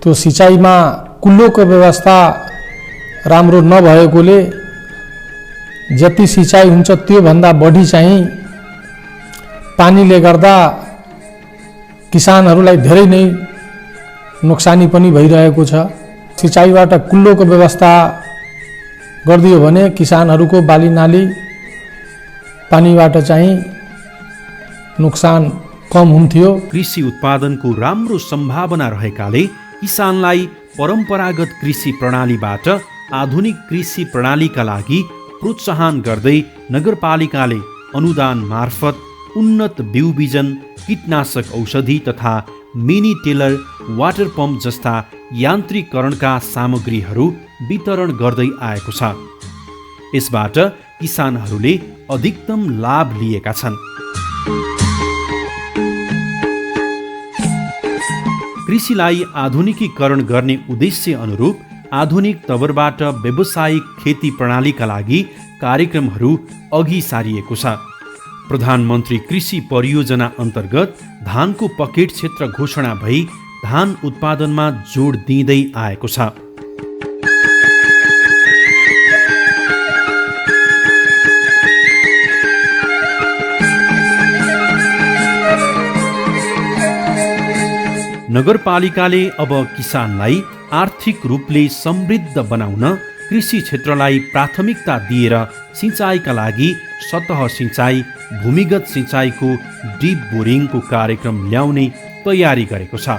[SPEAKER 8] त्यो सिँचाइमा कुल्लोको व्यवस्था राम्रो नभएकोले जति सिँचाइ हुन्छ त्योभन्दा बढी चाहिँ पानीले गर्दा किसानहरूलाई धेरै नै नोक्सानी पनि भइरहेको छ। सिँचाइबाट कुल्लोको व्यवस्था गरिदियो भने किसानहरूको बाली नाली पानीबाट चाहिँ नोक्सान कम हुन्थ्यो।
[SPEAKER 1] कृषि उत्पादनको राम्रो सम्भावना रहेकाले किसानलाई परम्परागत कृषि प्रणालीबाट आधुनिक कृषि प्रणालीका लागि प्रोत्साहन गर्दै नगरपालिकाले अनुदान मार्फत उन्नत बिउ बिजन, कीटनाशक औषधि तथा मिनी टेलर, वाटर पम्प जस्ता यान्त्रिकरणका सामग्रीहरू वितरण गर्दै आएको छ। यसबाट किसानहरूले अधिकतम लाभ लिएका छन्। कृषिलाई आधुनिकीकरण गर्ने उद्देश्य अनुरूप आधुनिक तवरबाट व्यावसायिक खेती प्रणालीका लागि कार्यक्रमहरू अघि सारिएको छ। प्रधानमन्त्री कृषि परियोजना अन्तर्गत धानको पकेट क्षेत्र घोषणा भई धान उत्पादनमा जोड दिँदै आएको छ। नगरपालिकाले अब किसानलाई आर्थिक रूपले समृद्ध बनाउन कृषि क्षेत्रलाई प्राथमिकता दिएर सिँचाइका लागि सतह सिँचाइ, भूमिगत सिँचाइको डिप बोरिङको कार्यक्रम ल्याउने तयारी गरेको छ।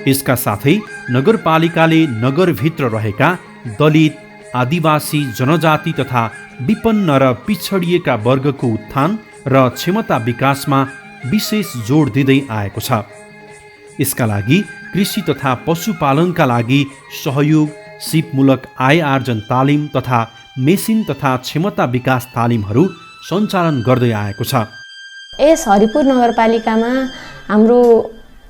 [SPEAKER 1] यसका साथै नगरपालिकाले नगरभित्र रहेका दलित, आदिवासी, जनजाति तथा विपन्न र पिछडिएका वर्गको उत्थान र क्षमता विकासमा विशेष जोड दिँदै आएको छ। यसका लागि कृषि तथा पशुपालनका लागि सहयोग, सिपमूलक आय आर्जन तालिम तथा मेसिन तथा क्षमता विकास तालिमहरू सञ्चालन गर्दै आएको छ।
[SPEAKER 9] यस हरिपुर नगरपालिकामा हाम्रो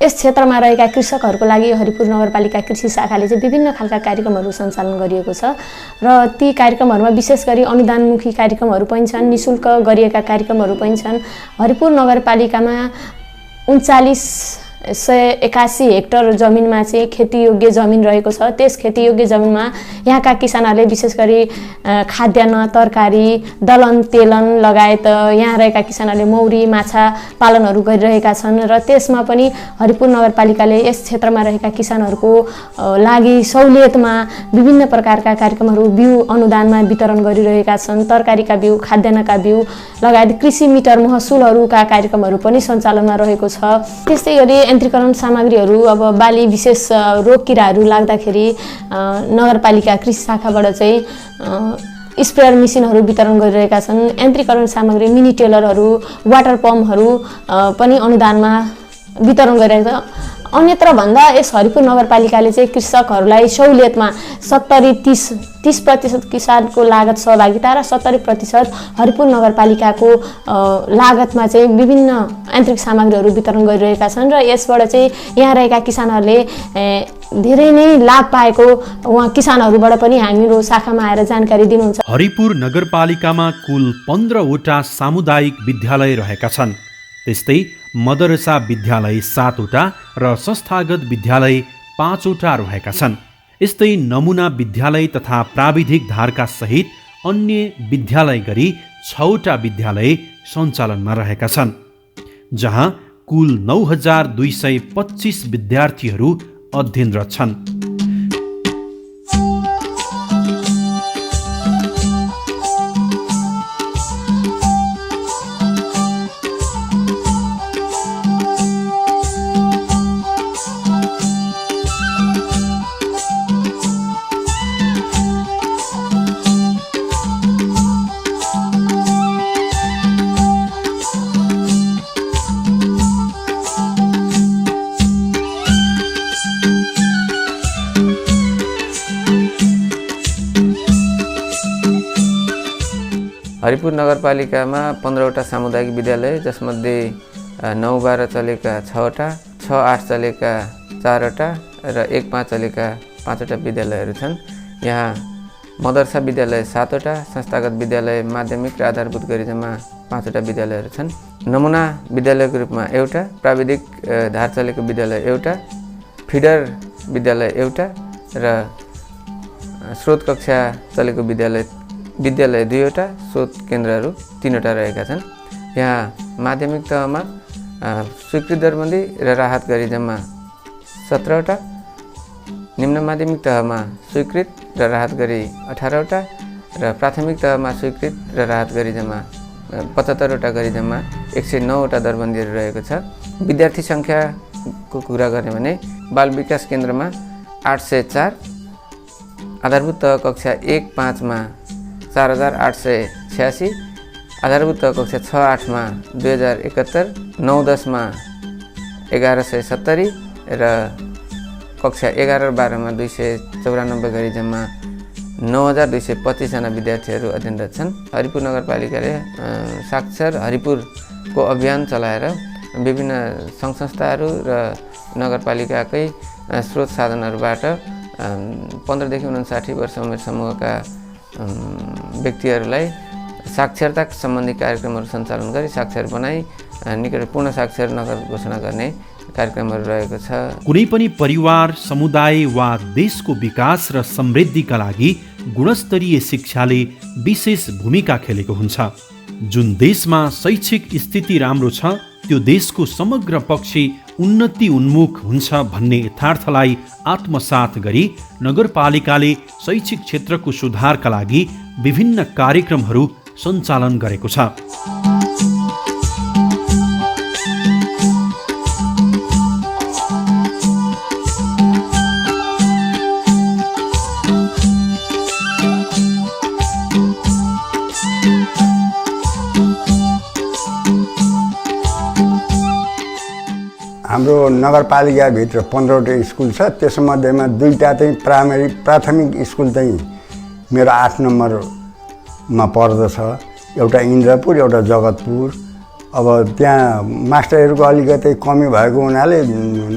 [SPEAKER 9] यस क्षेत्रमा रहेका कृषकहरूको लागि हरिपुर नगरपालिका कृषि शाखाले चाहिँ विभिन्न खालका कार्यक्रमहरू सञ्चालन गरिएको छ र ती कार्यक्रमहरूमा विशेष गरी अनुदानमुखी कार्यक्रमहरू पनि छन्, निःशुल्क गरिएका कार्यक्रमहरू पनि छन्। हरिपुर नगरपालिकामा 3981 हेक्टर जमिनमा चाहिँ खेतीयोग्य जमिन रहेको छ। त्यस खेतीयोग्य जमिनमा यहाँका किसानहरूले विशेष गरी खाद्यान्न, तरकारी, दलहन, तेलहन लगायत यहाँ रहेका किसानहरूले मौरी, माछा पालनहरू गरिरहेका छन् र त्यसमा पनि हरिपुर नगरपालिकाले यस क्षेत्रमा रहेका किसानहरूको लागि सहुलियतमा विभिन्न प्रकारका कार्यक्रमहरू बिउ अनुदानमा वितरण गरिरहेका छन्। तरकारीका बिउ, खाद्यान्नका बिउ लगायत कृषि मिटर महसुलहरूका कार्यक्रमहरू पनि सञ्चालनमा रहेको छ। त्यस्तै गरी यन्त्रीकरण सामग्रीहरू अब बाली विशेष रोग किराहरू लाग्दाखेरि नगरपालिका कृषि शाखाबाट चाहिँ स्प्रेयर मेसिनहरू वितरण गरिरहेका छन्। यन्त्रीकरण सामग्री, मिनी टेलरहरू, वाटर पम्पहरू पनि अनुदानमा वितरण गरिरहेको छ। अन्यत्र भन्दा यस हरिपुर नगरपालिकाले चाहिँ कृषकहरूलाई सहुलियतमा 30% किसानको लागत सहभागिता र 70% हरिपुर नगरपालिकाको लागतमा चाहिँ विभिन्न यान्त्रिक सामग्रीहरू वितरण गरिरहेका छन् र यसबाट चाहिँ यहाँ रहेका किसानहरूले धेरै नै लाभ पाएको उहाँ किसानहरूबाट पनि हाम्रो शाखामा आएर जानकारी दिनुहुन्छ।
[SPEAKER 1] हरिपुर नगरपालिकामा कुल 15वटा सामुदायिक विद्यालय रहेका छन्। त्यस्तै मदरसा विद्यालय 7वटा र संस्थागत विद्यालय 5वटा रहेका छन्। यस्तै नमुना विद्यालय तथा प्राविधिक धारका सहित अन्य विद्यालय गरी 6वटा विद्यालय सञ्चालनमा रहेका छन्, जहाँ कुल 9225 विद्यार्थीहरू अध्ययनरत छन्।
[SPEAKER 10] हरिपुर नगरपालिकामा 15वटा सामुदायिक विद्यालय, जसमध्ये 9-12 चलेका 6वटा, 6-8 चलेका 4वटा र 1-5 चलेका 5वटा विद्यालयहरू छन्। यहाँ मदरसा विद्यालय 7वटा, संस्थागत विद्यालय माध्यमिक र आधारभूत गरी जम्मा 5वटा विद्यालयहरू छन्। नमुना विद्यालयको रूपमा एउटा, प्राविधिक धार चलेको विद्यालय एउटा, फिडर विद्यालय एउटा र स्रोत कक्षा चलेको विद्यालय 2वटा, स्रोत केन्द्रहरू 3वटा रहेका छन्। यहाँ माध्यमिक तहमा स्वीकृत दरबन्दी र राहत गरी जम्मा 17वटा, निम्न माध्यमिक तहमा स्वीकृत र राहत गरी 18वटा र प्राथमिक तहमा स्वीकृत र राहत गरी जम्मा 75वटा गरी जम्मा 109वटा दरबन्दीहरू रहेको छ। विद्यार्थी सङ्ख्याको कुरा गर्ने भने बाल विकास केन्द्रमा 804, आधारभूत तह कक्षा 1-5 मा 4886, आधारभूत तह कक्षा 6-8 मा 2071, 9-10 मा 1170 र कक्षा 11 र 12 मा 294 गरी जम्मा 9225 जना विद्यार्थीहरू अध्ययनरत छन्। हरिपुर नगरपालिकाले साक्षर हरिपुरको अभियान चलाएर विभिन्न सङ्घ संस्थाहरू र नगरपालिकाकै स्रोत साधनहरूबाट 15 देखि 59 वर्ष उमेर समूहका व्यक्तिहरूलाई साक्षरता सम्बन्धी कार्यक्रमहरू सञ्चालन गरी साक्षर बनाई निकट पूर्ण साक्षर नगर घोषणा गर्ने कार्यक्रमहरू रहेको छ।
[SPEAKER 1] कुनै पनि परिवार, समुदाय वा देशको विकास र समृद्धिका लागि गुणस्तरीय शिक्षाले विशेष भूमिका खेलेको हुन्छ। जुन देशमा शैक्षिक स्थिति राम्रो छ, त्यो देशको समग्र पक्षी उन्नति उन्मुख हुन्छ भन्ने यथार्थलाई आत्मसात गरी नगरपालिकाले शैक्षिक क्षेत्रको सुधारका लागि विभिन्न कार्यक्रमहरू सञ्चालन गरेको छ।
[SPEAKER 11] हाम्रो नगरपालिकाभित्र 15वटा स्कुल छ। त्यसमध्येमा 2टा चाहिँ प्राथमिक स्कुल चाहिँ मेरो 8 नम्बरमा पर्दछ। एउटा इन्द्रपुर, एउटा जगतपुर। अब त्यहाँ मास्टरहरूको अलिकति कमी भएको हुनाले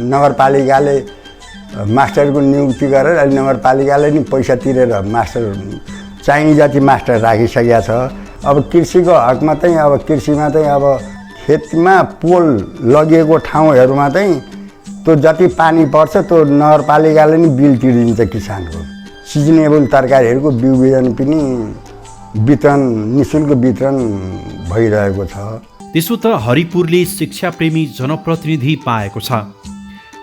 [SPEAKER 11] नगरपालिकाले मास्टरको नियुक्ति गरेर अहिले नगरपालिकाले नि पैसा तिरेर मास्टर चाहिने जति मास्टर राखिसकेका छ। अब कृषिको हकमा चाहिँ अब कृषिमा चाहिँ अब खेतमा पोल लगिएको ठाउँहरूमा चाहिँ त्यो जति पानी पर्छ त्यो नगरपालिकाले नि बिल तिरिदिन्छ किसानको। सिजनेबल तरकारीहरूको बिउ बिजन पनि वितरण निःशुल्क वितरण भइरहेको छ।
[SPEAKER 1] त्यसो त हरिपुरले शिक्षाप्रेमी जनप्रतिनिधि पाएको छ।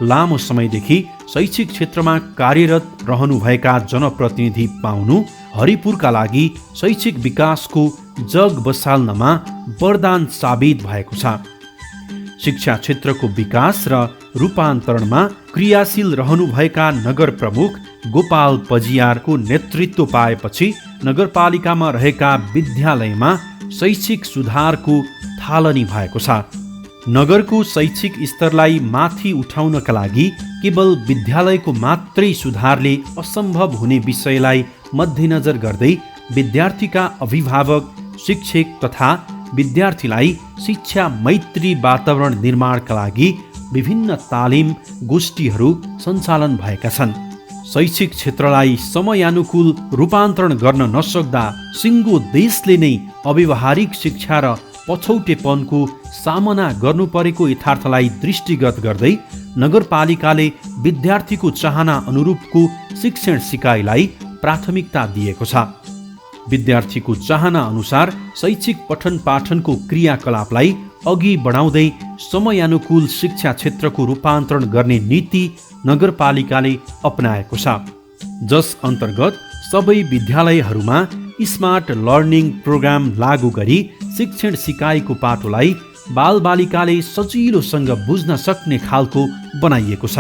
[SPEAKER 1] लामो समयदेखि शैक्षिक क्षेत्रमा कार्यरत रहनुभएका जनप्रतिनिधि पाउनु हरिपुरका लागि शैक्षिक विकासको जग बसाल्नमा वरदान साबित भएको छ। शिक्षा क्षेत्रको विकास र रूपान्तरणमा क्रियाशील रहनुभएका नगर प्रमुख गोपाल पजियारको नेतृत्व पाएपछि नगरपालिकामा रहेका विद्यालयमा शैक्षिक सुधारको थालनी भएको छ। नगरको शैक्षिक स्तरलाई माथि उठाउनका लागि केवल विद्यालयको मात्रै सुधारले असम्भव हुने विषयलाई मध्यनजर गर्दै विद्यार्थीका अभिभावक, शिक्षक तथा विद्यार्थीलाई शिक्षा मैत्री वातावरण निर्माणका लागि विभिन्न तालिम गोष्ठीहरू सञ्चालन भएका छन्। शैक्षिक क्षेत्रलाई समयानुकूल रूपान्तरण गर्न नसक्दा सिङ्गो देशले नै अव्यावहारिक शिक्षा र पछौटेपनको सामना गर्नु परेको यथार्थलाई दृष्टिगत गर्दै नगरपालिकाले विद्यार्थीको चाहना अनुरूपको शिक्षण सिकाइलाई प्राथमिकता दिएको छ। विद्यार्थीको चाहना अनुसार शैक्षिक पठन पाठनको क्रियाकलापलाई अघि बढाउँदै समयानुकूल शिक्षा क्षेत्रको रूपान्तरण गर्ने नीति नगरपालिकाले अपनाएको छ, जस अन्तर्गत सबै विद्यालयहरूमा स्मार्ट लर्निङ प्रोग्राम लागू गरी शिक्षण सिकाइको पाटोलाई बालबालिकाले सजिलोसँग बुझ्न सक्ने खालको बनाइएको छ।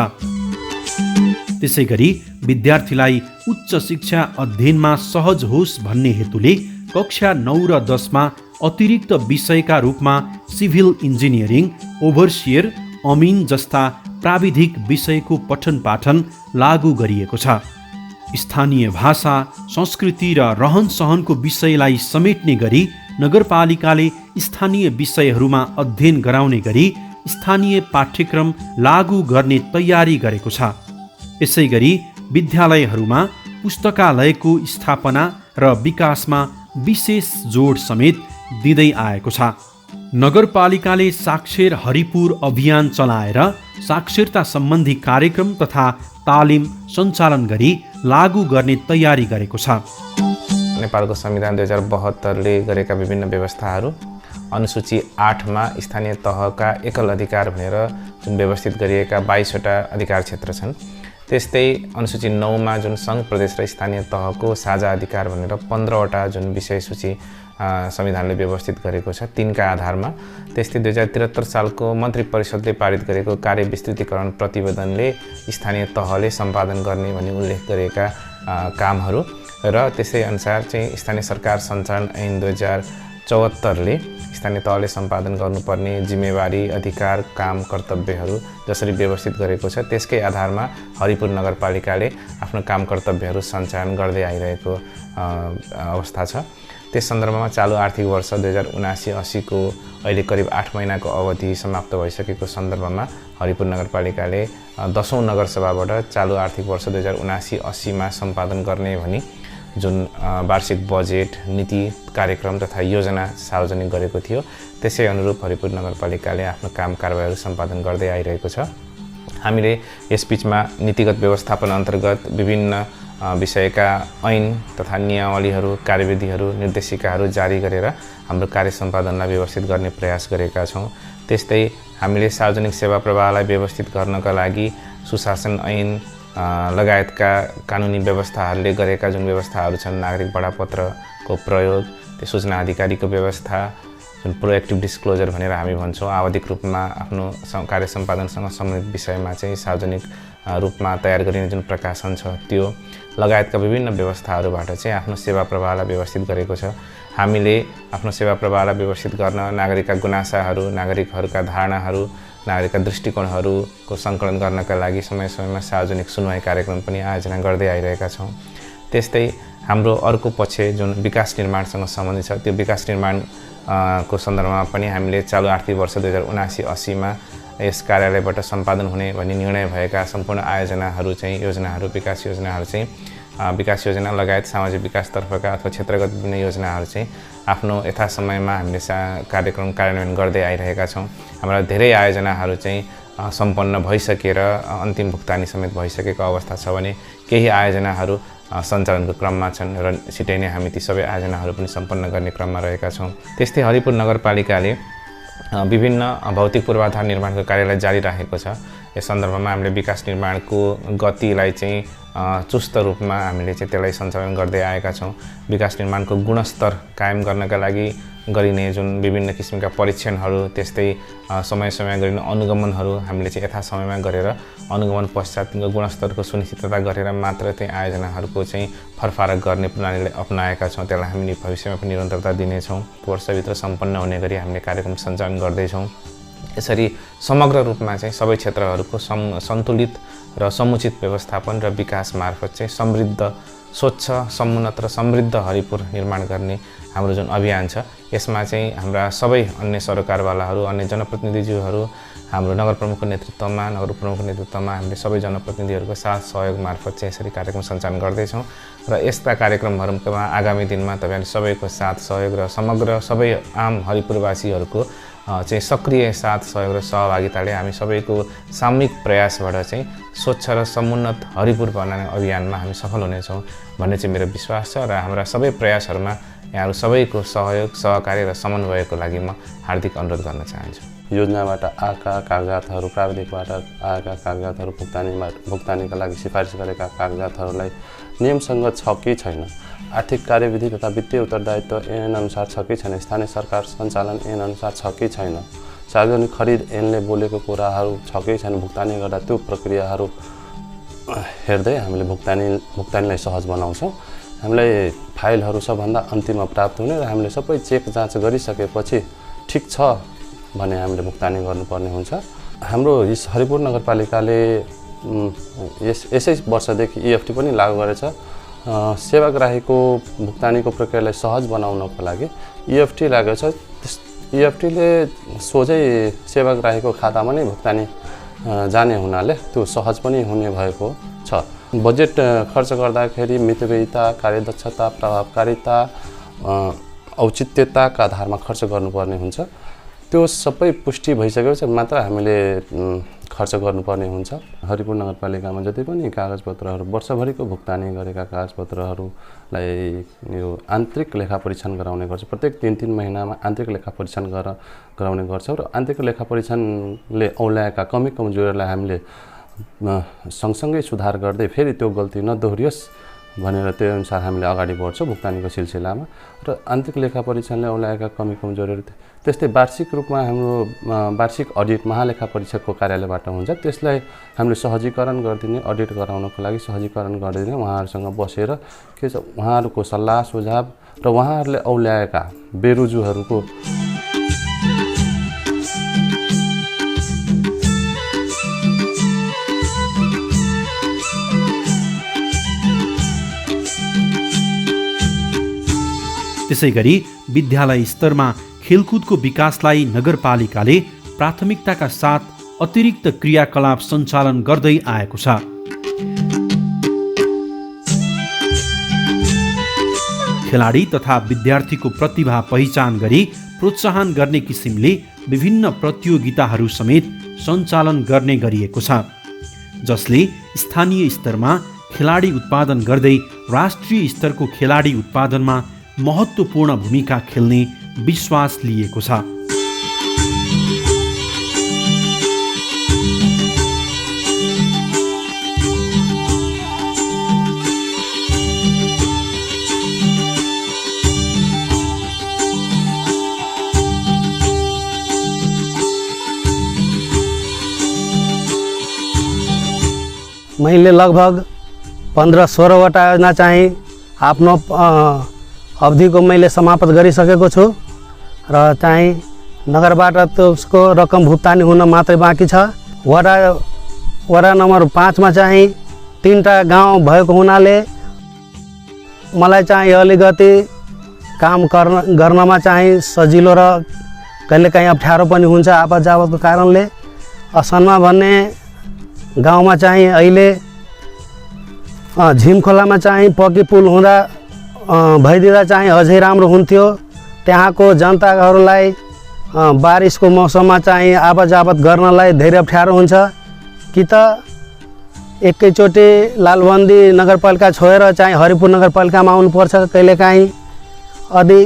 [SPEAKER 1] त्यसै गरी विद्यार्थीलाई उच्च शिक्षा अध्ययनमा सहज होस् भन्ने हेतुले कक्षा 9 र 10मा अतिरिक्त विषयका रूपमा सिभिल इन्जिनियरिङ, ओभरसियर, अमिन जस्ता प्राविधिक विषयको पठन पाठन लागू गरिएको छ। स्थानीय भाषा, संस्कृति र रहन सहनको विषयलाई समेट्ने गरी नगरपालिकाले स्थानीय विषयहरूमा अध्ययन गराउने गरी स्थानीय पाठ्यक्रम लागू गर्ने तयारी गरेको छ। यसै गरी विद्यालयहरूमा पुस्तकालयको स्थापना र विकासमा विशेष जोड समेत दिँदै आएको छ। नगरपालिकाले साक्षर हरिपुर अभियान चलाएर साक्षरता सम्बन्धी कार्यक्रम तथा तालिम सञ्चालन गरी लागू गर्ने तयारी गरेको छ।
[SPEAKER 12] नेपालको संविधान 2072ले गरेका विभिन्न व्यवस्थाहरू अनुसूची 8मा स्थानीय तहका एकल अधिकार भनेर जुन व्यवस्थित गरिएका 22 वटा अधिकार क्षेत्र छन्, त्यस्तै अनुसूची 9मा जुन सङ्घ प्रदेश र स्थानीय तहको साझा अधिकार भनेर 15 वटा जुन विषय सूची संविधानले व्यवस्थित गरेको छ, तिनका आधारमा त्यस्तै 2073 सालको मन्त्री परिषदले पारित गरेको कार्य विस्तृतीकरण प्रतिवेदनले स्थानीय तहले सम्पादन गर्ने भनी उल्लेख गरेका कामहरू र त्यसै अनुसार चाहिँ स्थानीय सरकार सञ्चालन ऐन 2074ले स्थानीय तहले सम्पादन गर्नुपर्ने जिम्मेवारी, अधिकार, काम, कर्तव्यहरू जसरी व्यवस्थित गरेको छ, त्यसकै आधारमा हरिपुर नगरपालिकाले आफ्नो काम कर्तव्यहरू सञ्चालन गर्दै आइरहेको अवस्था छ। त्यस सन्दर्भमा चालु आर्थिक वर्ष 2079-80 को अहिले करिब 8 महिनाको अवधि समाप्त भइसकेको सन्दर्भमा हरिपुर नगरपालिकाले 10औं नगरसभाबाट चालु आर्थिक वर्ष 2079-80 मा सम्पादन गर्ने भनी जुन वार्षिक बजेट, नीति, कार्यक्रम तथा योजना सार्वजनिक गरेको थियो, त्यसै अनुरूप हरिपुर नगरपालिकाले आफ्नो काम कारबाहीहरू सम्पादन गर्दै आइरहेको छ। हामीले यस बीचमा नीतिगत व्यवस्थापन अन्तर्गत विभिन्न विषयका ऐन तथा नियमावलीहरू, कार्यविधिहरू, निर्देशिकाहरू जारी गरेर हाम्रो कार्य सम्पादनलाई व्यवस्थित गर्ने प्रयास गरेका छौँ। त्यस्तै हामीले सार्वजनिक सेवा प्रवाहलाई व्यवस्थित गर्नका लागि सुशासन ऐन लगायतका कानुनी व्यवस्थाहरूले गरेका जुन व्यवस्थाहरू छन्, नागरिक बडापत्रको प्रयोग, त्यो सूचना अधिकारीको व्यवस्था, जुन प्रोएक्टिभ डिस्क्लोजर भनेर हामी भन्छौँ, आवधिक रूपमा आफ्नो कार्य सम्पादनसँग सम्बन्धित विषयमा चाहिँ सार्वजनिक रूपमा तयार गरिने जुन प्रकाशन छ, त्यो लगायतका विभिन्न व्यवस्थाहरूबाट चाहिँ आफ्नो सेवा प्रवाहलाई व्यवस्थित गरेको छ। हामीले आफ्नो सेवा प्रवाहलाई व्यवस्थित गर्न नागरिकका गुनासाहरू, नागरिकहरूका धारणाहरू, नागरिकका दृष्टिकोणहरूको सङ्कलन गर्नका लागि समय समयमा सार्वजनिक सुनवाई कार्यक्रम पनि आयोजना गर्दै आइरहेका छौँ। त्यस्तै हाम्रो अर्को पक्ष जुन विकास निर्माणसँग सम्बन्धित छ, त्यो विकास निर्माण को सन्दर्भमा पनि हामीले चालु आर्थिक वर्ष 2079-80 मा यस कार्यालयबाट सम्पादन हुने भन्ने निर्णय भएका सम्पूर्ण आयोजनाहरू चाहिँ योजनाहरू, विकास योजनाहरू चाहिँ विकास योजना लगायत सामाजिक विकासतर्फका अथवा क्षेत्रगत विभिन्न योजनाहरू चाहिँ आफ्नो यथासमयमा हामीले कार्यक्रम कार्यान्वयन गर्दै आइरहेका छौँ। हाम्रा धेरै आयोजनाहरू चाहिँ सम्पन्न भइसकेर अन्तिम भुक्तानी समेत भइसकेको अवस्था छ भने केही आयोजनाहरू सञ्चालनको क्रममा छन् र छिटै नै हामी ती सबै आयोजनाहरू पनि सम्पन्न गर्ने क्रममा रहेका छौँ। त्यस्तै हरिपुर नगरपालिकाले विभिन्न भौतिक पूर्वाधार निर्माणको कार्यलाई जारी राखेको छ। यस सन्दर्भमा हामीले विकास निर्माणको गतिलाई चाहिँ चुस्त रूपमा हामीले चाहिँ त्यसलाई सञ्चालन गर्दै आएका छौँ। विकास निर्माणको गुणस्तर कायम गर्नका लागि गरिने जुन विभिन्न किसिमका परीक्षणहरू, त्यस्तै समय समय गरिने अनुगमनहरू हामीले चाहिँ यथा समयमा गरेर अनुगमन पश्चात गुणस्तरको सुनिश्चितता गरेर मात्र त्यही आयोजनाहरूको चाहिँ फरफारक गर्ने प्रणालीलाई अपनाएका छौँ। त्यसलाई हामीले भविष्यमा पनि निरन्तरता दिनेछौँ। वर्षभित्र सम्पन्न हुने गरी हामीले कार्यक्रम सञ्चालन गर्दैछौँ। यसरी समग्र रूपमा चाहिँ सबै क्षेत्रहरूको सन्तुलित र समुचित व्यवस्थापन र विकास मार्फत चाहिँ समृद्ध, स्वच्छ, समुन्नत र समृद्ध हरिपुर निर्माण गर्ने हाम्रो जुन अभियान छ, यसमा चाहिँ हाम्रा सबै अन्य सरकारवालाहरू, अन्य जनप्रतिनिधिज्यूहरू, हाम्रो नगर प्रमुखको नेतृत्वमा, नगर प्रमुखको नेतृत्वमा हामीले सबै जनप्रतिनिधिहरूको साथ सहयोग मार्फत चाहिँ यसरी कार्यक्रम सञ्चालन गर्दैछौँ। र यस्ता कार्यक्रमहरूमा आगामी दिनमा तपाईँहरू सबैको साथ सहयोग र समग्र सबै आम हरिपुरवासीहरूको चाहिँ सक्रिय साथ सहयोग र सहभागिताले हामी सबैको सामूहिक प्रयासबाट चाहिँ स्वच्छ र समुन्नत हरिपुर बनाउने अभियानमा हामी सफल हुनेछौँ भन्ने चाहिँ मेरो विश्वास छ। र हाम्रा सबै प्रयासहरूमा यहाँहरू सबैको सहयोग, सहकार्य र समन्वयको लागि म हार्दिक अनुरोध गर्न चाहन्छु।
[SPEAKER 13] योजनाबाट आएका कागजातहरू, प्राविधिकबाट आएका कागजातहरू, भुक्तानीका लागि सिफारिस गरेका कागजातहरूलाई नियमसँग छ कि छैन, आर्थिक कार्यविधि तथा वित्तीय उत्तरदायित्व ऐनअनुसार छ कि छैन, स्थानीय सरकार सञ्चालन ऐनअनुसार छ कि छैन, सार्वजनिक खरिद ऐनले बोलेको कुराहरू छ कि छैन, भुक्तानी गर्दा त्यो प्रक्रियाहरू हेर्दै हामीले भुक्तानीलाई सहज बनाउँछौँ। हामीलाई फाइलहरू सबभन्दा अन्तिममा प्राप्त हुने र हामीले सबै चेक जाँच गरिसकेपछि ठिक छ भने हामीले भुक्तानी गर्नुपर्ने हुन्छ। हाम्रो यस हरिपुर नगरपालिकाले यसै वर्षदेखि EFT पनि लागू गरेछ। सेवाग्राहीको भुक्तानीको प्रक्रियालाई सहज बनाउनको लागि EFT लागेको छ। EFTले सोझै सेवाग्राहीको खातामा नै भुक्तानी जाने हुनाले त्यो सहज पनि हुने भएको छ। बजेट खर्च गर्दाखेरि मितव्ययिता, कार्यदक्षता, प्रभावकारिता, औचित्यताका आधारमा खर्च गर्नुपर्ने हुन्छ। त्यो सबै पुष्टि भइसकेपछि मात्र हामीले खर्च गर्नुपर्ने हुन्छ। हरिपुर नगरपालिकामा जति पनि कागजपत्रहरू, वर्षभरिको भुक्तानी गरेका कागजपत्रहरूलाई यो आन्तरिक लेखा परीक्षण गराउने गर्छ। प्रत्येक 3-3 महिनामा आन्तरिक लेखा परीक्षण गराउने गर्छौँ र आन्तरिक लेखा परीक्षणले औल्याएका कमी कमजोरीलाई हामीले सँगसँगै सुधार गर्दै फेरि त्यो गल्ती नदोहोरियोस् भनेर त्यो अनुसार हामीले अगाडि बढ्छौँ भुक्तानीको सिलसिलामा। र आन्तरिक लेखा परीक्षणले औल्याएका कमी कमजोरीहरू त्यस्तै वार्षिक रूपमा हाम्रो वार्षिक अडिट महालेखा परीक्षकको कार्यालयबाट हुन्छ। त्यसलाई हामीले सहजीकरण गरिदिने, अडिट गराउनको लागि सहजीकरण गरिदिने, उहाँहरूसँग बसेर के छ उहाँहरूको सल्लाह सुझाव र उहाँहरूले औल्याएका बेरुजुहरूको
[SPEAKER 1] त्यसैगरी विद्यालय स्तरमा खेलकुदको विकासलाई नगरपालिकाले प्राथमिकताका साथ अतिरिक्त क्रियाकलाप सञ्चालन गर्दै आएको छ। खेलाडी तथा विद्यार्थीको प्रतिभा पहिचान गरी प्रोत्साहन गर्ने किसिमले विभिन्न प्रतियोगिताहरू समेत सञ्चालन गर्ने गरिएको छ, जसले स्थानीय स्तरमा खेलाडी उत्पादन गर्दै राष्ट्रिय स्तरको खेलाडी उत्पादनमा महत्त्वपूर्ण भूमिका खेल्ने विश्वास लिएको छ।
[SPEAKER 14] मैले लगभग 15-16वटा योजना चाहिँ आफ्नो अवधिको मैले समाप्त गरिसकेको छु र चाहिँ नगरबाट त्यसको रकम भुक्तानी हुन मात्रै बाँकी छ। वडा नम्बर 5 मा चाहिँ 3टा गाउँ भएको हुनाले मलाई चाहिँ अलिकति काम गर्नमा चाहिँ सजिलो र कहिलेकाहीँ अप्ठ्यारो पनि हुन्छ आपत जावतको कारणले। असनमा भन्ने गाउँमा चाहिँ अहिले झिमखोलामा चाहिँ पक्की पुल हुँदा भइदिँदा चाहिँ अझै राम्रो हुन्थ्यो। त्यहाँको जनताहरूलाई बारिसको मौसममा चाहिँ आवत जावत गर्नलाई धेरै अप्ठ्यारो हुन्छ। कि त एकैचोटि लालबन्दी नगरपालिका छोडेर चाहिँ हरिपुर नगरपालिकामा आउनुपर्छ कहिलेकाहीँ। यदि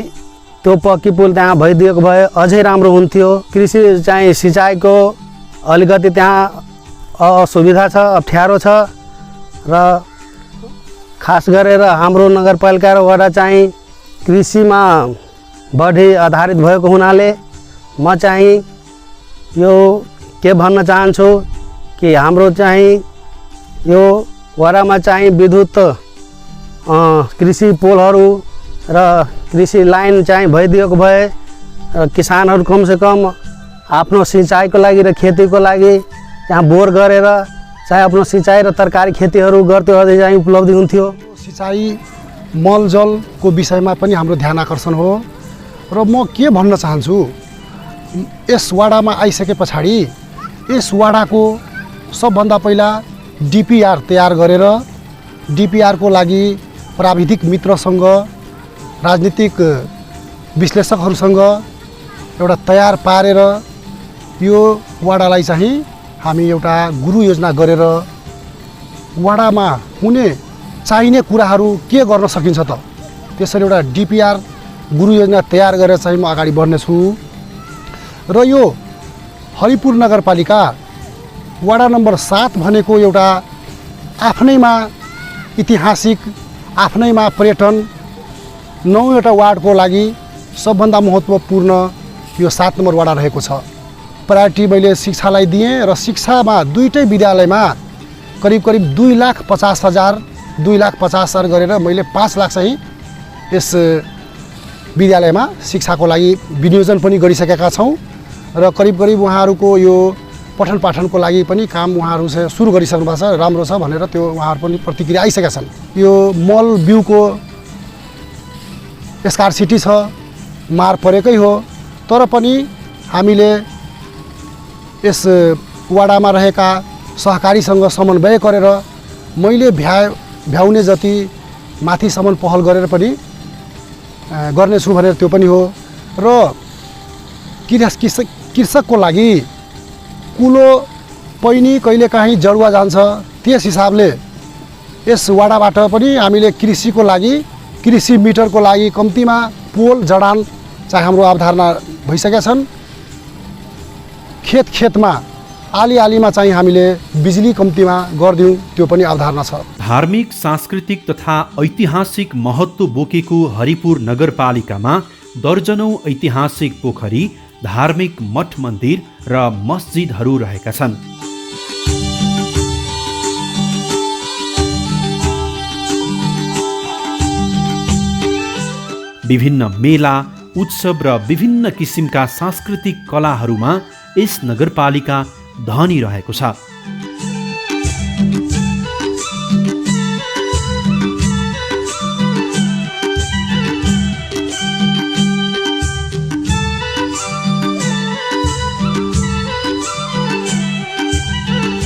[SPEAKER 14] त्यो पक्की पुल त्यहाँ भइदिएको भए अझै राम्रो हुन्थ्यो। कृषि चाहिँ सिँचाइको अलिकति त्यहाँ असुविधा छ, अप्ठ्यारो छ र खास गरेर हाम्रो नगरपालिका र वडा चाहिँ कृषिमा बढी आधारित भएको हुनाले म चाहिँ यो के भन्न चाहन्छु कि हाम्रो चाहिँ यो वडामा चाहिँ विद्युत कृषि पोलहरू र कृषि लाइन चाहिँ भइदिएको भए किसानहरू कमसेकम आफ्नो सिँचाइको लागि र खेतीको लागि त्यहाँ बोर गरेर चाहे आफ्नो सिँचाइ र तरकारी खेतीहरू गर्थ्यो अझै चाहिँ उपलब्धि हुन्थ्यो।
[SPEAKER 6] सिँचाइ मलजलको विषयमा पनि हाम्रो ध्यान आकर्षण हो र म के भन्न चाहन्छु यस वाडामा आइसके पछाडि यस वाडाको सबभन्दा पहिला डिपिआर तयार गरेर डिपिआरको लागि प्राविधिक मित्रसँग राजनीतिक विश्लेषकहरूसँग एउटा तयार पारेर यो वाडालाई चाहिँ हामी एउटा गुरु योजना गरेर वाडामा हुने चाहिने कुराहरू के गर्न सकिन्छ त त्यसरी एउटा डिपिआर गुरु योजना तयार गरेर चाहिँ म अगाडि बढ्नेछु र यो हरिपुर नगरपालिका वडा नम्बर 7 भनेको एउटा आफ्नैमा ऐतिहासिक आफ्नैमा पर्यटन 9वटा वार्डको लागि सबभन्दा महत्त्वपूर्ण यो 7 नम्बर वडा रहेको छ। प्रायोरिटी मैले शिक्षालाई दिएँ र शिक्षामा दुईटै विद्यालयमा करिब 2,50,000 गरेर मैले 5 लाख चाहिँ यस विद्यालयमा शिक्षाको लागि विनियोजन पनि गरिसकेका छौँ र करिब उहाँहरूको यो पठन पाठनको लागि पनि काम उहाँहरू सुरु गरिसक्नु भएको छ, राम्रो छ भनेर त्यो उहाँहरू पनि प्रतिक्रिया आइसकेका छन्। यो मल बिउको स्कार्सिटी छ, मार परेकै हो, तर पनि हामीले यस वाडामा रहेका सहकारीसँग समन्वय गरेर मैले भ्याउने जति माथिसम्म पहल गरेर पनि गर्नेछु भनेर त्यो पनि हो र कृषकको लागि कुलो पैनी कहिलेकाहीँ जडुवा जान्छ, त्यस हिसाबले यस वाडाबाट पनि हामीले कृषिको लागि कृषि मिटरको लागि कम्तीमा पोल जडान चाहिँ हाम्रो अवधारणा भइसकेका छन्। खेतमा आलीमा चाहिँ हामीले बिजुली कम्तीमा गरिदिउँ त्यो पनि अवधारणा छ।
[SPEAKER 1] धार्मिक सांस्कृतिक तथा ऐतिहासिक महत्त्व बोकेको हरिपुर नगरपालिकामा दर्जनौं ऐतिहासिक पोखरी, धार्मिक मठ मन्दिर र मस्जिदहरू रहेका छन्। विभिन्न मेला, उत्सव र विभिन्न किसिमका सांस्कृतिक कलाहरूमा यस नगरपालिका धनी रहेको छ।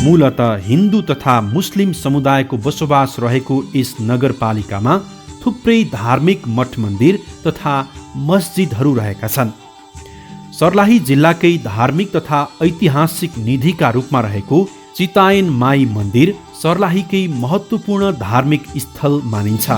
[SPEAKER 1] मूलतः हिन्दू तथा मुस्लिम समुदायको बसोबास रहेको यस नगरपालिकामा थुप्रै धार्मिक मठ मन्दिर तथा मस्जिदहरू रहेका छन्। सर्लाही जिल्लाकै धार्मिक तथा ऐतिहासिक निधिका रूपमा रहेको चितायन माई मन्दिर सर्लाहीकै महत्त्वपूर्ण धार्मिक स्थल मानिन्छ।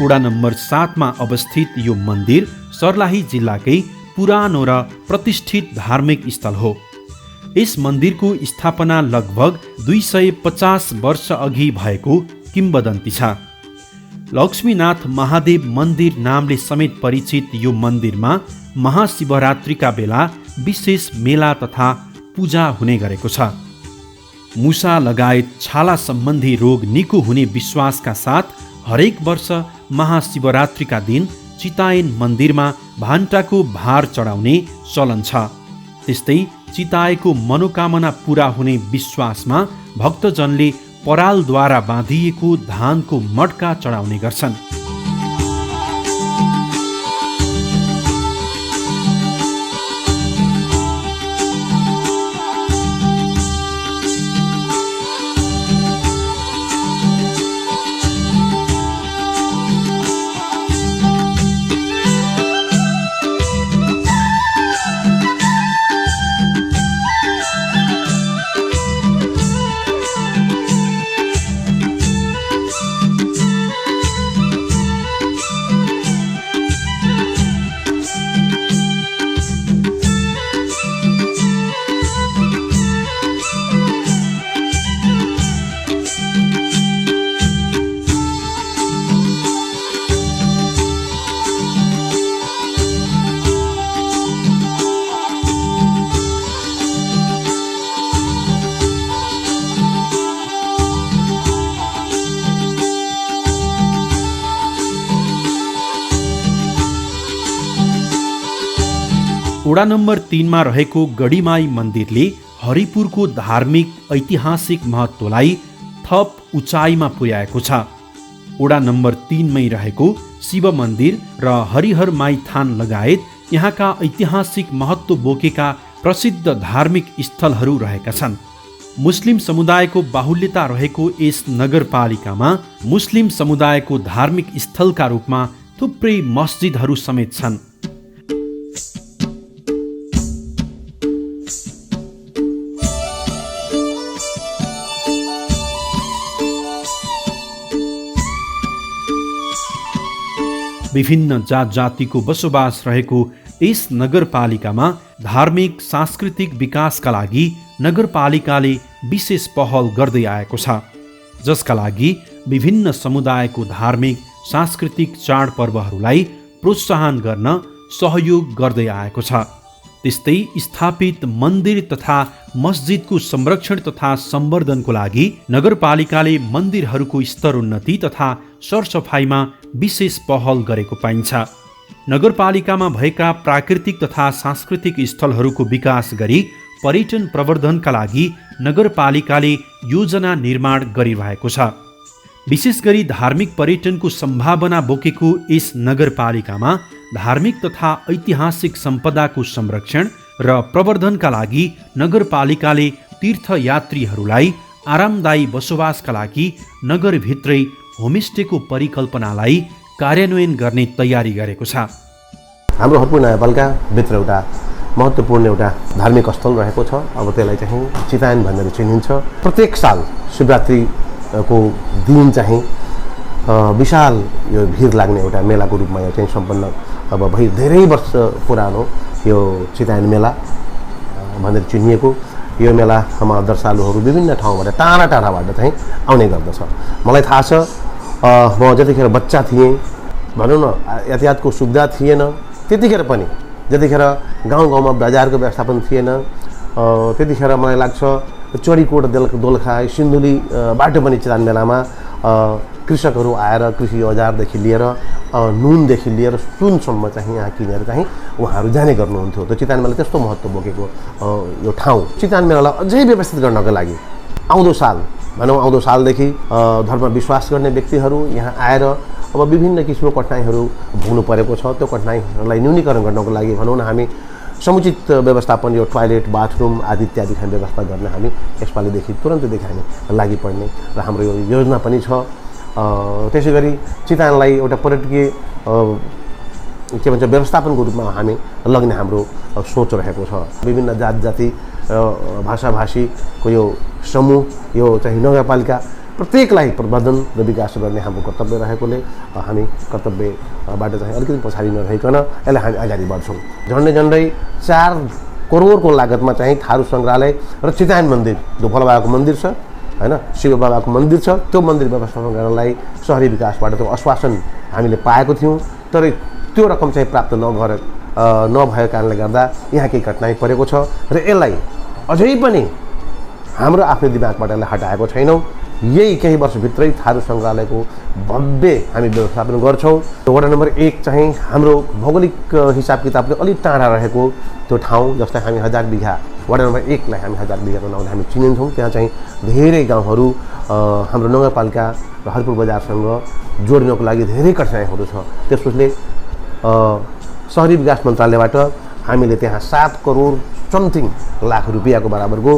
[SPEAKER 1] वडा नम्बर 7 मा अवस्थित यो मन्दिर सर्लाही जिल्लाकै पुरानो र प्रतिष्ठित धार्मिक स्थल हो। यस मन्दिरको स्थापना लगभग 250 वर्ष अघि भएको किम्बदन्ती छ। लक्ष्मीनाथ महादेव मन्दिर नामले समेत परिचित यो मन्दिरमा महाशिवरात्रिका बेला विशेष मेला तथा पूजा हुने गरेको छ। मुसा लगायत छाला सम्बन्धी रोग निको हुने विश्वासका साथ हरेक वर्ष महाशिवरात्रिका दिन चितायन मन्दिरमा भान्टाको भार चढाउने चलन छ। त्यस्तै चिताएको मनोकामना पूरा हुने विश्वासमा भक्तजनले परालद्वारा बाँधिएको धानको मड्का चढाउने गर्छन्। वडा नम्बर 3 मा रहेको गढीमाई मन्दिरले हरिपुरको धार्मिक ऐतिहासिक महत्त्वलाई थप उचाइमा पुर्याएको छ। वडा नम्बर 3 मै रहेको शिव मन्दिर र हरिहर माई थान लगायत यहाँका ऐतिहासिक महत्त्व बोकेका प्रसिद्ध धार्मिक स्थलहरू रहेका छन्। मुस्लिम समुदायको बाहुल्यता रहेको यस नगरपालिकामा मुस्लिम समुदायको धार्मिक स्थलका रूपमा थुप्रै मस्जिदहरू समेत छन्। विभिन्न जात जातिको बसोबास रहेको यस नगरपालिकामा धार्मिक सांस्कृतिक विकासका लागि नगरपालिकाले विशेष पहल गर्दै आएको छ, जसका लागि विभिन्न समुदायको धार्मिक सांस्कृतिक चाडपर्वहरूलाई प्रोत्साहन गर्न सहयोग गर्दै आएको छ। त्यस्तै स्थापित मन्दिर तथा मस्जिदको संरक्षण तथा सम्वर्धनको लागि नगरपालिकाले मन्दिरहरूको स्तरोन्नति तथा सरसफाइमा विशेष पहल गरेको पाइन्छ। नगरपालिकामा भएका प्राकृतिक तथा सांस्कृतिक स्थलहरूको विकास गरी पर्यटन प्रवर्धनका लागि नगरपालिकाले योजना निर्माण गरिरहेको छ। विशेष गरी धार्मिक पर्यटनको सम्भावना बोकेको यस नगरपालिकामा धार्मिक तथा ऐतिहासिक सम्पदाको संरक्षण र प्रवर्धनका लागि नगरपालिकाले तीर्थयात्रीहरूलाई आरामदायी बसोबासका लागि नगरभित्रै होमस्टेको परिकल्पनालाई कार्यान्वयन गर्ने तयारी गरेको छ।
[SPEAKER 2] हाम्रो हरपुर नगरपालिका भित्र एउटा महत्त्वपूर्ण एउटा धार्मिक स्थल रहेको छ। अब त्यसलाई चाहिँ चितायन भनेर चिनिन्छ। प्रत्येक साल शिवरात्रिको दिन चाहिँ विशाल यो भिड लाग्ने एउटा मेलाको रूपमा यो चाहिँ सम्पन्न अब भई धेरै वर्ष पुरानो यो चितायन मेला भनेर चिनिएको यो मेलामा दर्शालुहरू विभिन्न ठाउँबाट टाढा टाढाबाट चाहिँ आउने गर्दछ। मलाई थाहा छ म जतिखेर बच्चा थिएँ, भनौँ न यातायातको सुविधा थिएन, त्यतिखेर पनि जतिखेर गाउँ गाउँमा बजारको व्यवस्थापन थिएन, त्यतिखेर मलाई लाग्छ चोरीकोट दोलखा सिन्धुली बाटो पनि चितायन मेलामा कृषकहरू आएर कृषि औजारदेखि लिएर नुनदेखि लिएर सुनसम्म चाहिँ यहाँ किनेर चाहिँ उहाँहरू जाने गर्नुहुन्थ्यो। त्यो चितायन मेला त्यस्तो महत्त्व बोकेको यो ठाउँ चितायन मेलालाई अझै व्यवस्थित गर्नको लागि आउँदो साल भनौँ आउँदो सालदेखि धर्म विश्वास गर्ने व्यक्तिहरू यहाँ आएर अब विभिन्न किसिमको कठिनाइहरू भोग्नु परेको छ। त्यो कठिनाइहरूलाई न्यूनीकरण गर्नको लागि भनौँ न हामी समुचित व्यवस्थापन यो टोयलेट बाथरुम आदि इत्यादि खाने व्यवस्था गर्न हामी यसपालिदेखि तुरन्तैदेखि हामी लागि पर्ने र हाम्रो यो योजना पनि छ। त्यसै गरी चितायनलाई एउटा पर्यटकीय के भन्छ व्यवस्थापनको रूपमा हामी लग्ने हाम्रो सोच रहेको छ। विभिन्न जात जाति भाषाभाषीको यो समूह यो चाहिँ नगरपालिका प्रत्येकलाई प्रवर्धन र विकास गर्ने हाम्रो कर्तव्य रहेकोले हामी कर्तव्यबाट चाहिँ अलिकति पछाडि नरहिकन यसलाई हामी अगाडि बढ्छौँ। झन्डै झन्डै 4 करोडको लागतमा चाहिँ थारू सङ्ग्रहालय र चितायन मन्दिर धुपला बाबाको मन्दिर छ हैन, शिव बाबाको मन्दिर छ। त्यो मन्दिर व्यवस्थापन गर्नलाई शहरी विकासबाट त्यो आश्वासन हामीले पाएको थियौँ, तर त्यो रकम चाहिँ प्राप्त नभएको कारणले गर्दा यहाँ केही कठिनाइ परेको छ र यसलाई अझै पनि हाम्रो आफ्नो दिमागबाट यसलाई हटाएको छैनौँ। यही केही वर्षभित्रै थारू सङ्ग्रहालयको भव्य हामी व्यवस्थापन गर्छौँ। वडा नम्बर 1 चाहिँ हाम्रो भौगोलिक हिसाब किताबले अलिक टाढा रहेको त्यो ठाउँ जसलाई हामी 1000 बिघा वडा नम्बर 1 लाई हामी 1000 बिघाको नाउँले हामी चिनिन्छौँ। त्यहाँ चाहिँ धेरै गाउँहरू हाम्रो नगरपालिका र हरपुर बजारसँग जोड्नको लागि धेरै कठिनाइहरू छ। त्यसले शहरी विकास मन्त्रालयबाट हामीले त्यहाँ 7 करोड समथिङ लाख रुपियाँको बराबरको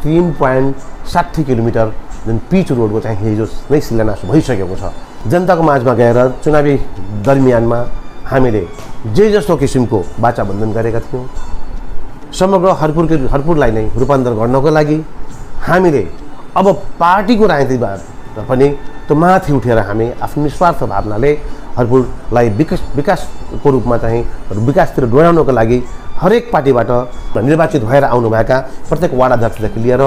[SPEAKER 2] 3.60 किलोमिटर जुन पिच रोडको चाहिँ हिजो नै शिलान्यास भइसकेको छ। जनताको माझमा गएर चुनावी दरमियानमा हामीले जे जस्तो किसिमको वाचाबन्धन गरेका थियौँ। समग्र हरपुरलाई नै रूपान्तरण गर्नको लागि हामीले अब पार्टीको राजनीतिबाट पनि त्यो माथि उठेर हामी आफ्नो निस्वार्थ भावनाले हरपुरलाई विकासको रूपमा चाहिँ विकासतिर डोर्याउनको लागि हरेक पार्टीबाट निर्वाचित भएर आउनुभएका प्रत्येक वडा अध्यक्षदेखि लिएर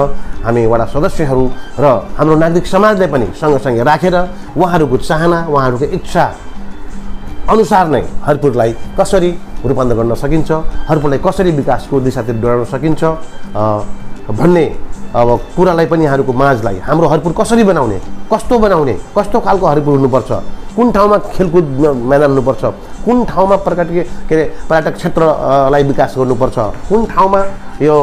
[SPEAKER 2] हामी वडा सदस्यहरू र हाम्रो नागरिक समाजले पनि सँगसँगै राखेर उहाँहरूको चाहना उहाँहरूको इच्छा अनुसार नै हरपुरलाई कसरी रूपान्तरण गर्न सकिन्छ, हरपुरलाई कसरी विकासको दिशातिर डोर्याउन सकिन्छ भन्ने अब कुरालाई पनि यहाँहरूको माझलाई हाम्रो हरपुर कसरी बनाउने, कस्तो खालको हरपुर हुनुपर्छ, कुन ठाउँमा खेलकुद मैदान हुनुपर्छ, कुन ठाउँमा पर्यटक क्षेत्रलाई विकास गर्नुपर्छ, कुन ठाउँमा यो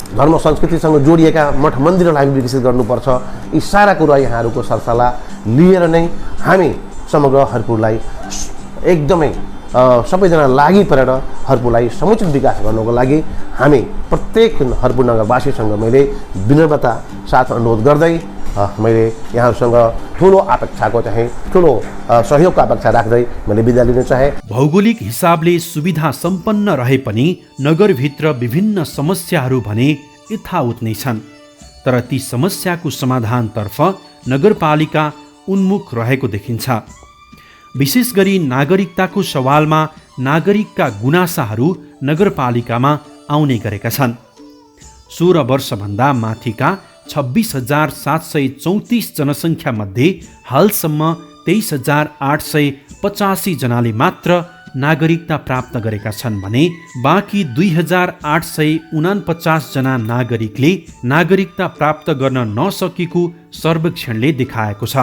[SPEAKER 2] धर्म संस्कृतिसँग जोडिएका मठ मन्दिरलाई विकसित गर्नुपर्छ, यी सारा कुरा यहाँहरूको सरसल्लाह लिएर नै हामी समग्र हरिपुरलाई एकदमै सबैजना लागि परेर हरिपुरलाई समुचित विकास गर्नको लागि हामी प्रत्येक हरिपुर नगरवासीसँग मैले विनम्रता साथ अनुरोध गर्दै मैले यहाँहरूसँग ठुलो अपेक्षाको चाहिँ ठुलो सहयोगको अपेक्षा राख्दै मैले बिदा लिन चाहे।
[SPEAKER 1] भौगोलिक हिसाबले सुविधा सम्पन्न रहे पनि नगरभित्र विभिन्न समस्याहरू भने यथावत नै छन्, तर ती समस्याको समाधानतर्फ नगरपालिका उन्मुख रहेको देखिन्छ। विशेष गरी नागरिकताको सवालमा नागरिकका गुनासाहरू नगरपालिकामा आउने गरेका छन्। 16 वर्षभन्दा माथिका 26,734 जनसङ्ख्या मध्ये हालसम्म 23,885 जनाले मात्र नागरिकता प्राप्त गरेका छन् भने बाँकी 2,849 जना नागरिकले नागरिकता प्राप्त गर्न नसकेको सर्वेक्षणले देखाएको छ।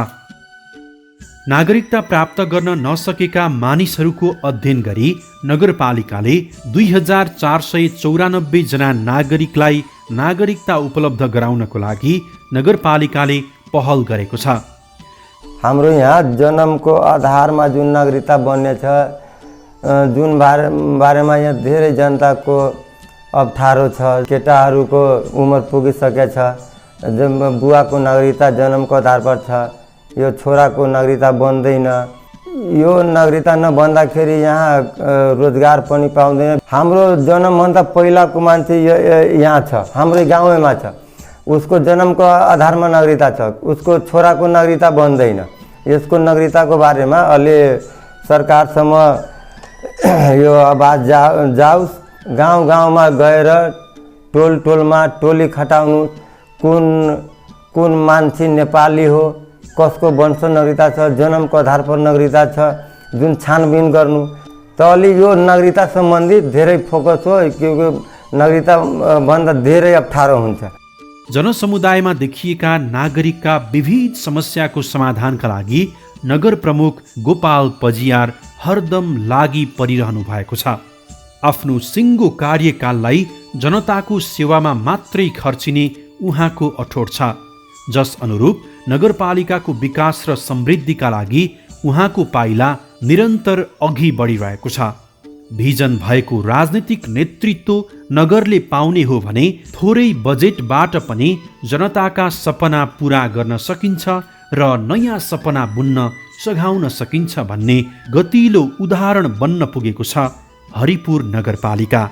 [SPEAKER 1] नागरिकता प्राप्त गर्न नसकेका मानिसहरूको अध्ययन गरी नगरपालिकाले 2,494 जना नागरिकलाई नागरिकता उपलब्ध गराउनको लागि नगरपालिकाले पहल गरेको छ।
[SPEAKER 15] हाम्रो यहाँ जन्मको आधारमा जुन नागरिकता बन्ने छ, जुन बारेमा यहाँ धेरै जनताको अप्ठ्यारो छ। केटाहरूको उमेर पुगिसकेछ, बुवाको नागरिकता जन्मको आधार पर छ, यो छोराको नागरिकता बन्दैन। यो नागरिकता नबन्दाखेरि यहाँ रोजगार पनि पाउँदैन। हाम्रो जन्मभन्दा पहिलाको मान्छे यहाँ छ, हाम्रै गाउँमा छ, उसको जन्मको आधारमा नागरिकता छ, उसको छोराको नागरिकता बन्दैन। यसको नागरिकताको बारेमा अहिले सरकारसम्म यो आवाज जाओस्, गाउँ गाउँमा गएर टोल टोलमा टोली खटाउनु, कुन मान्छे नेपाली हो, कसको वंश नागरिकता छ, जन्मको आधार पर नागरिकता छ, जुन छानबिन गर्नु। त अलि यो नागरिकता सम्बन्धी धेरै फोकस हो, क्योंकि नागरिकता भन्दा धेरै अप्ठ्यारो हुन्छ।
[SPEAKER 1] जनसमुदायमा देखिएका नागरिकका विविध समस्याको समाधानका लागि नगर प्रमुख गोपाल पजियार हरदम लागि परिरहनु भएको छ। आफ्नो सिङ्गो कार्यकाललाई जनताको सेवामा मात्रै खर्चिने उहाँको अठोट छ, जस अनुरूप नगरपालिकाको विकास र समृद्धिका लागि उहाँको पाइला निरन्तर अघि बढिरहेको छ। भिजन भएको राजनीतिक नेतृत्व नगरले पाउने हो भने थोरै बजेटबाट पनि जनताका सपना पूरा गर्न सकिन्छ र नयाँ सपना बुन्न सघाउन सकिन्छ भन्ने गतिलो उदाहरण बन्न पुगेको छ हरिपुर नगरपालिका।